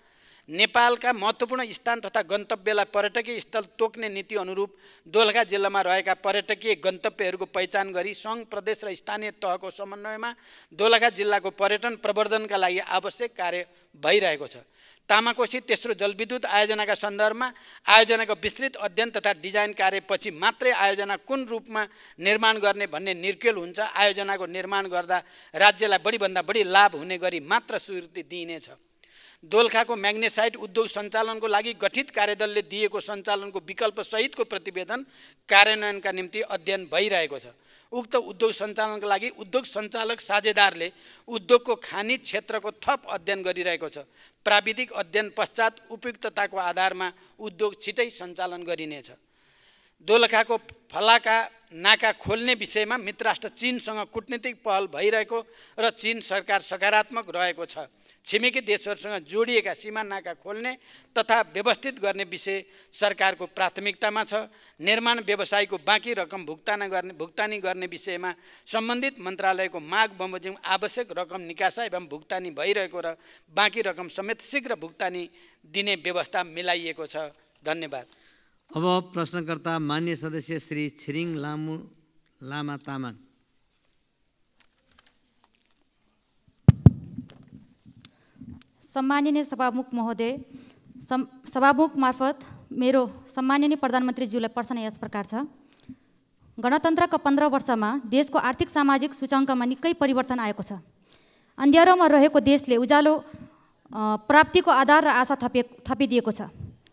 नेपालका महत्त्वपूर्ण स्थान तथा गन्तव्यलाई पर्यटकीय स्थल तोक्ने नीति अनुरूप दोलखा जिल्लामा रहेका पर्यटकीय गन्तव्यहरूको पहिचान गरी सङ्घ, प्रदेश र स्थानीय तहको समन्वयमा दोलखा जिल्लाको पर्यटन प्रवर्धनका लागि आवश्यक कार्य भइरहेको छ। तामाकोसी तेस्रो जलविद्युत आयोजनाका सन्दर्भमा आयोजनाको विस्तृत अध्ययन तथा डिजाइन कार्यपछि मात्रै आयोजना कुन रूपमा निर्माण गर्ने भन्ने निर्केल हुन्छ। आयोजनाको निर्माण गर्दा राज्यलाई बढीभन्दा बढी लाभ हुने गरी मात्र स्वीकृति दिइनेछ। दोलखाको म्याग्नेसाइट उद्योग सञ्चालनको लागि गठित कार्यदलले दिएको सञ्चालनको विकल्प सहितको प्रतिवेदन कार्यान्वयनका निम्ति अध्ययन भइरहेको छ। उक्त उद्योग सञ्चालनको लागि उद्योग सञ्चालक साझेदारले उद्योगको खानी क्षेत्रको थप अध्ययन गरिरहेको छ। प्राविधिक अध्ययन पश्चात उपयुक्तताको आधारमा उद्योग छिटै सञ्चालन गरिनेछ। दोलखाको फलाका नाका खोल्ने विषयमा मित्रराष्ट्र चीनसँग कूटनीतिक पहल भइरहेको र चीन सरकार सकारात्मक रहेको छ। छिमेकी देशहरूसँग जोडिएका सीमा नाका खोल्ने तथा व्यवस्थित गर्ने विषय सरकारको प्राथमिकतामा छ। निर्माण व्यवसायको बाँकी रकम भुक्तानी गर्ने विषयमा सम्बन्धित मन्त्रालयको माग बमोजिम आवश्यक रकम निकासा एवं भुक्तानी भइरहेको र बाँकी रकम समेत शीघ्र भुक्तानी दिने व्यवस्था मिलाइएको छ। धन्यवाद। अब प्रश्नकर्ता मान्य सदस्य श्री छिरिङ लामा तामाङ। सम्माननीय सभामुख महोदय, सभामुख मार्फत मेरो सम्माननीय प्रधानमन्त्रीज्यूलाई प्रश्न यस प्रकार छ। गणतन्त्रको 15 वर्षमा देशको आर्थिक सामाजिक सूचाङ्कमा निकै परिवर्तन आएको छ। अन्ध्यारोमा रहेको देशले उज्यालो प्राप्तिको आधार र आशा थपिदिएको छ।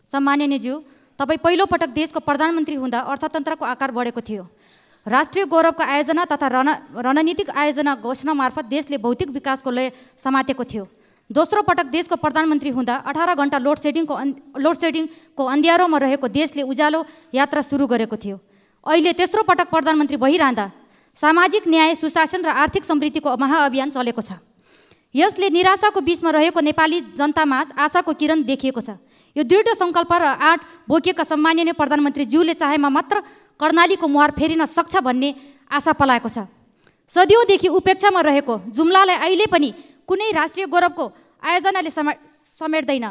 सम्माननीयज्यू, तपाईँ पहिलोपटक देशको प्रधानमन्त्री हुँदा अर्थतन्त्रको आकार बढेको थियो। राष्ट्रिय गौरवको आयोजना तथा रणनीतिक आयोजना घोषणा मार्फत देशले भौतिक विकासको लय समातेको थियो। दोस्रो पटक देशको प्रधानमन्त्री हुँदा 18 घण्टा लोडसेडिङको अन्ध्यारोमा रहेको देशले उज्यालो यात्रा सुरु गरेको थियो। अहिले तेस्रो पटक प्रधानमन्त्री भइरहँदा सामाजिक न्याय, सुशासन र आर्थिक समृद्धिको महाअभियान चलेको छ। यसले निराशाको बीचमा रहेको नेपाली जनतामा आशाको किरण देखिएको छ। यो दृढ सङ्कल्प र आँट बोकेका सम्माननीय प्रधानमन्त्रीज्यूले चाहेमा मात्र कर्णालीको मुहार फेरिन सक्छ भन्ने आशा पलाएको छ। सदियौँदेखि उपेक्षामा रहेको जुम्लालाई अहिले पनि कुनै राष्ट्रिय गौरवको आयोजनाले समेट्दैन।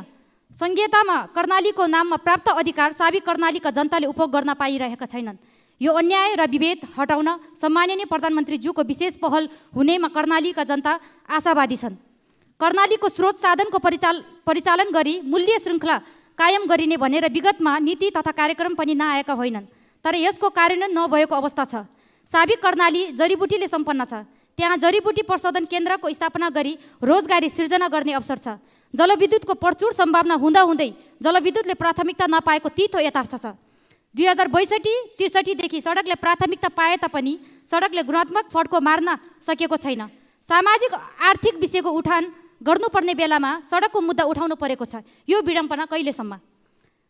संहितामा कर्णालीको नाममा प्राप्त अधिकार साबिक कर्णालीका जनताले उपभोग गर्न पाइरहेका छैनन्। यो अन्याय र विभेद हटाउन सम्माननीय प्रधानमन्त्रीज्यूको विशेष पहल हुनेमा कर्णालीका जनता आशावादी छन्। कर्णालीको स्रोत साधनको परिचालन गरी मूल्य श्रृङ्खला कायम गरिने भनेर विगतमा नीति तथा कार्यक्रम पनि नआएका होइनन्, तर यसको कार्यान्वयन नभएको अवस्था छ। साबिक कर्णाली जडीबुटीले सम्पन्न छ। त्यहाँ जडीबुटी प्रशोधन केन्द्रको स्थापना गरी रोजगारी सिर्जना गर्ने अवसर छ। जलविद्युतको प्रचुर सम्भावना हुँदाहुँदै जलविद्युतले प्राथमिकता नपाएको तितो यथार्थ छ। 2062-63 देखि सडकले प्राथमिकता पाए तापनि सडकले गुणात्मक फड्को मार्न सकेको छैन। सामाजिक आर्थिक विषयको उठान गर्नुपर्ने बेलामा सडकको मुद्दा उठाउनु परेको छ। यो विडम्बना कहिलेसम्म?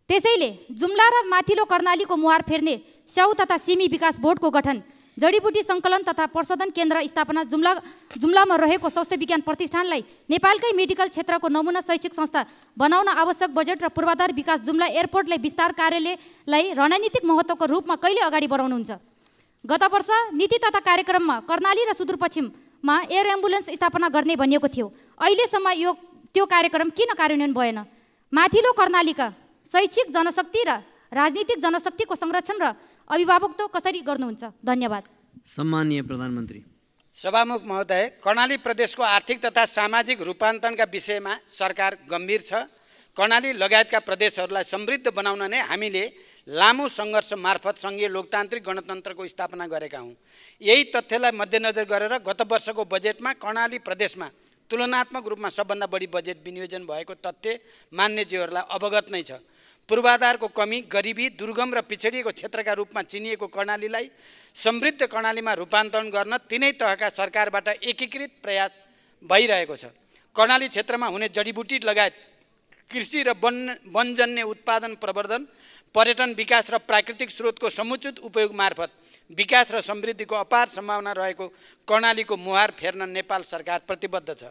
त्यसैले जुम्ला र माथिल्लो कर्णालीको मुहार फेर्ने स्याउ तथा सिमी विकास बोर्डको गठन, जडीबुटी सङ्कलन तथा प्रशोधन केन्द्र स्थापना, जुम्लामा रहेको स्वास्थ्य विज्ञान प्रतिष्ठानलाई नेपालकै मेडिकल क्षेत्रको नमुना शैक्षिक संस्था बनाउन आवश्यक बजेट र पूर्वाधार विकास, जुम्ला एयरपोर्टलाई विस्तार कार्यालयलाई रणनीतिक महत्त्वको रूपमा कहिले अगाडि बढाउनुहुन्छ? गत वर्ष नीति तथा कार्यक्रममा कर्णाली र सुदूरपश्चिममा एयर एम्बुलेन्स स्थापना गर्ने भनिएको थियो। अहिलेसम्म त्यो कार्यक्रम किन कार्यान्वयन भएन? माथिल्लो कर्णालीका शैक्षिक जनशक्ति र राजनीतिक जनशक्तिको संरक्षण र अभिभावकत्व कसरी गर्नुहुन्छ? धन्यवाद। सम्माननीय प्रधानमन्त्री। सभामुख महोदय, कर्णाली प्रदेशको आर्थिक तथा सामाजिक रूपान्तरणका विषयमा सरकार गम्भीर छ। कर्णाली लगायतका प्रदेशहरूलाई समृद्ध बनाउन नै हामीले लामो सङ्घर्ष मार्फत सङ्घीय लोकतान्त्रिक गणतन्त्रको स्थापना गरेका हौँ। यही तथ्यलाई मध्यनजर गरेर गत वर्षको बजेटमा कर्णाली प्रदेशमा तुलनात्मक रूपमा सबभन्दा बढी बजेट विनियोजन भएको तथ्य मान्यज्यूहरूलाई अवगत नै छ। पूर्वाधारको कमी, गरिबी, दुर्गम र पिछडिएको क्षेत्रका रूपमा चिनिएको कर्णालीलाई समृद्ध कर्णालीमा रूपान्तरण गर्न तिनै तहका सरकारबाट एकीकृत प्रयास भइरहेको छ। कर्णाली क्षेत्रमा हुने जडीबुटी लगायत कृषि र वनजन्य उत्पादन प्रवर्धन, पर्यटन विकास र प्राकृतिक स्रोतको समुचित उपयोग मार्फत विकास र समृद्धिको अपार सम्भावना रहेको कर्णालीको मुहार फेर्न नेपाल सरकार प्रतिबद्ध छ।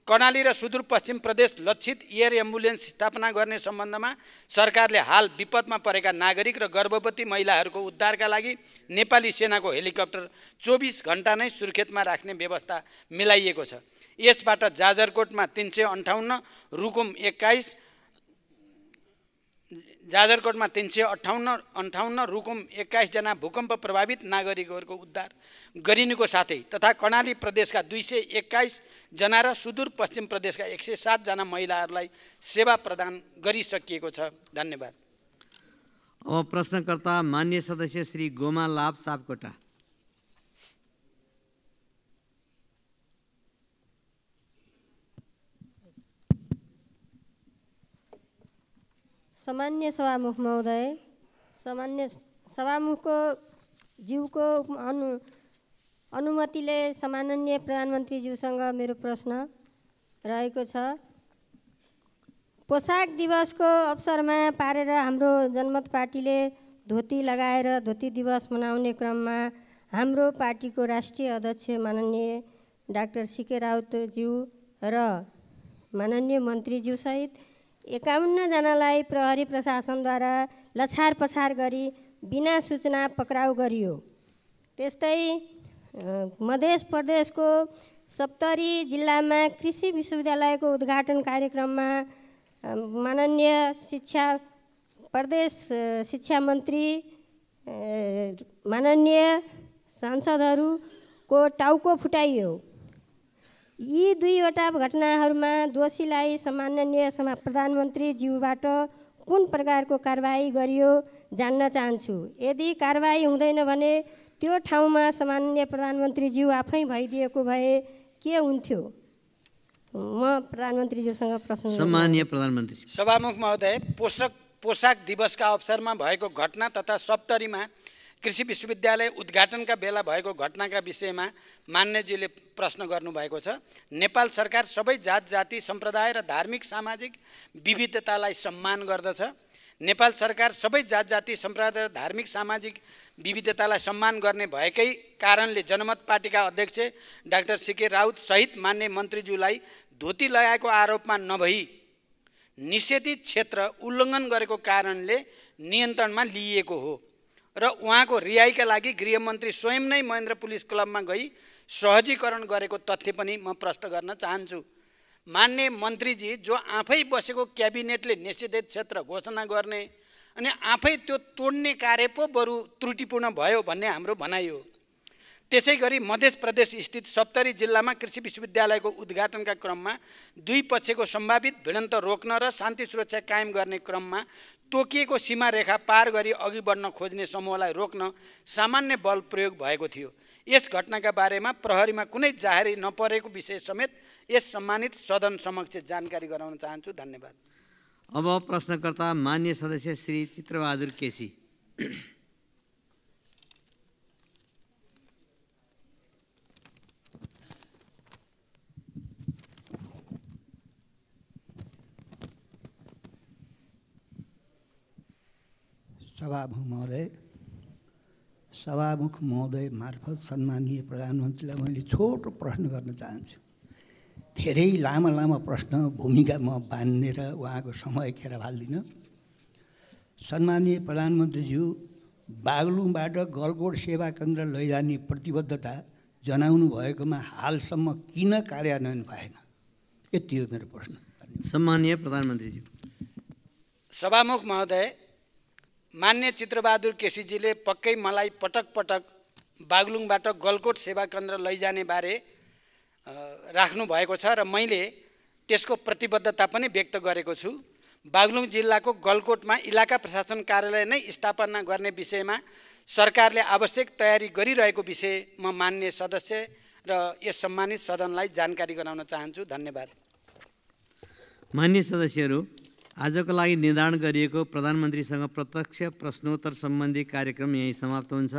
कर्णाली र सुदूरपश्चिम प्रदेश लक्षित एयर एम्बुलेन्स स्थापना गर्ने सम्बन्धमा सरकारले हाल विपदमा परेका नागरिक र गर्भवती महिलाहरूको उद्धारका लागि नेपाली सेनाको हेलिकप्टर 24 घण्टा नै सुर्खेतमा राख्ने व्यवस्था मिलाइएको छ। यसबाट जाजरकोटमा 358, रुकुम 21, जाजरकोटमा 358, रुकुम 21 जना भूकम्प प्रभावित नागरिकहरूको उद्धार गरिनुको साथै तथा कर्णाली प्रदेशका 221 जना र सुदूरपश्चिम प्रदेशका 107 जना महिलाहरूलाई सेवा प्रदान गरिसकिएको छ। धन्यवाद। अब प्रश्नकर्ता मान्य सदस्य श्री गोमा लाभ सापकोटा। सामान्य सभामुख महोदय, सामान्य सभामुखको ज्यूको अनुमतिले सम्माननीय प्रधानमन्त्रीज्यूसँग मेरो प्रश्न रहेको छ। पोसाक दिवसको अवसरमा पारेर हाम्रो जनमत पार्टीले धोती लगाएर धोती दिवस मनाउने क्रममा हाम्रो पार्टीको राष्ट्रिय अध्यक्ष माननीय डाक्टर सीके राउतज्यू र माननीय मन्त्रीज्यूसहित 51 जनालाई प्रहरी प्रशासनद्वारा लछार पछार गरी बिना सूचना पक्राउ गरियो। त्यस्तै मध्य प्रदेशको सप्तरी जिल्लामा कृषि विश्वविद्यालयको उद्घाटन कार्यक्रममा माननीय प्रदेश शिक्षा मन्त्री माननीय सांसदहरूको टाउको फुटाइयो। यी दुईवटा घटनाहरूमा दोषीलाई सम्माननीय प्रधानमन्त्रीज्यूबाट कुन प्रकारको कारबाही गरियो जान्न चाहन्छु। यदि कारबाही हुँदैन भने त्यो ठाउँमा सम्माननीय प्रधानमन्त्रीज्यू आफै भइदिएको भए के हुन्थ्यो? म प्रधानमन्त्रीज्यूसँग प्रश्न। सम्माननीय प्रधानमन्त्री। सभामुख महोदय, पोशाक दिवसका अवसरमा भएको घटना तथा सप्तरीमा कृषि विश्वविद्यालय उद्घाटनका बेला भएको घटनाका विषयमा मान्यज्यूले प्रश्न गर्नुभएको छ। नेपाल सरकार सबै जात जाति सम्प्रदाय र धार्मिक सामाजिक विविधतालाई सम्मान गर्दछ। नेपाल सरकार सबै जात जाति सम्प्रदाय र धार्मिक सामाजिक विविधतालाई सम्मान गर्ने भएकै कारणले जनमत पार्टीका अध्यक्ष डाक्टर सीके राउत सहित मान्य मन्त्रीज्यूलाई धोती लगाएको आरोपमा नभई निषेधित क्षेत्र उल्लङ्घन गरेको कारणले नियन्त्रणमा लिइएको हो र उहाँको रिहाइका लागि गृहमन्त्री स्वयं नै महेन्द्र पुलिस क्लबमा गई सहजीकरण गरेको तथ्य पनि म प्रश्न गर्न चाहन्छु। मान्य मन्त्रीजी जो आफै बसेको क्याबिनेटले निषेधित क्षेत्र घोषणा गर्ने अनि आफै त्यो तोड्ने कार्य पो बरु त्रुटिपूर्ण भयो भन्ने हाम्रो भनाइ हो। त्यसै गरी मध्य प्रदेश स्थित सप्तरी जिल्लामा कृषि विश्वविद्यालयको उद्घाटनका क्रममा दुई पक्षको सम्भावित भिडन्त रोक्न र शान्ति सुरक्षा कायम गर्ने क्रममा तोकिएको सीमा रेखा पार गरी अघि बढ्न खोज्ने समूहलाई रोक्न सामान्य बल प्रयोग भएको थियो। यस घटनाका बारेमा प्रहरीमा कुनै जाहेरी नपरेको विषय समेत यस सम्मानित सदन समक्ष जानकारी गराउन चाहन्छु। धन्यवाद। अब प्रश्नकर्ता मान्य सदस्य श्री चित्रबहादुर केसी। सभामुख महोदय मार्फत सम्मानीय प्रधानमन्त्रीलाई मैले छोटो प्रश्न गर्न चाहन्छु। धेरै लामा प्रश्न भूमिका म बाँधेर उहाँको समय खेर फाल्दिनँ। सम्मानीय प्रधानमन्त्रीज्यू, बागलुङबाट गलकोट सेवा केन्द्र लैजाने प्रतिबद्धता जनाउनु भएकोमा हालसम्म किन कार्यान्वयन भएन? यति हो मेरो प्रश्न। सम्मानीय प्रधानमन्त्रीज्यू। सभामुख महोदय, मान्य चित्रबहादुर केसीजीले पक्कै मलाई पटक पटक बागलुङबाट गलकोट सेवा केन्द्र लैजाने बारे राख्नु भएको छ र मैले त्यसको प्रतिबद्धता पनि व्यक्त गरेको छु। बागलुङ जिल्लाको गलकोटमा इलाका प्रशासन कार्यालय नै स्थापना गर्ने विषयमा सरकारले आवश्यक तयारी गरिरहेको विषय म मान्य सदस्य र यस सम्मानित सदनलाई जानकारी गराउन चाहन्छु। धन्यवाद। मान्य सदस्यहरू, आजको लागि निर्धारण गरिएको प्रधानमन्त्रीसँग प्रत्यक्ष प्रश्नोत्तर सम्बन्धी कार्यक्रम यही समाप्त हुन्छ।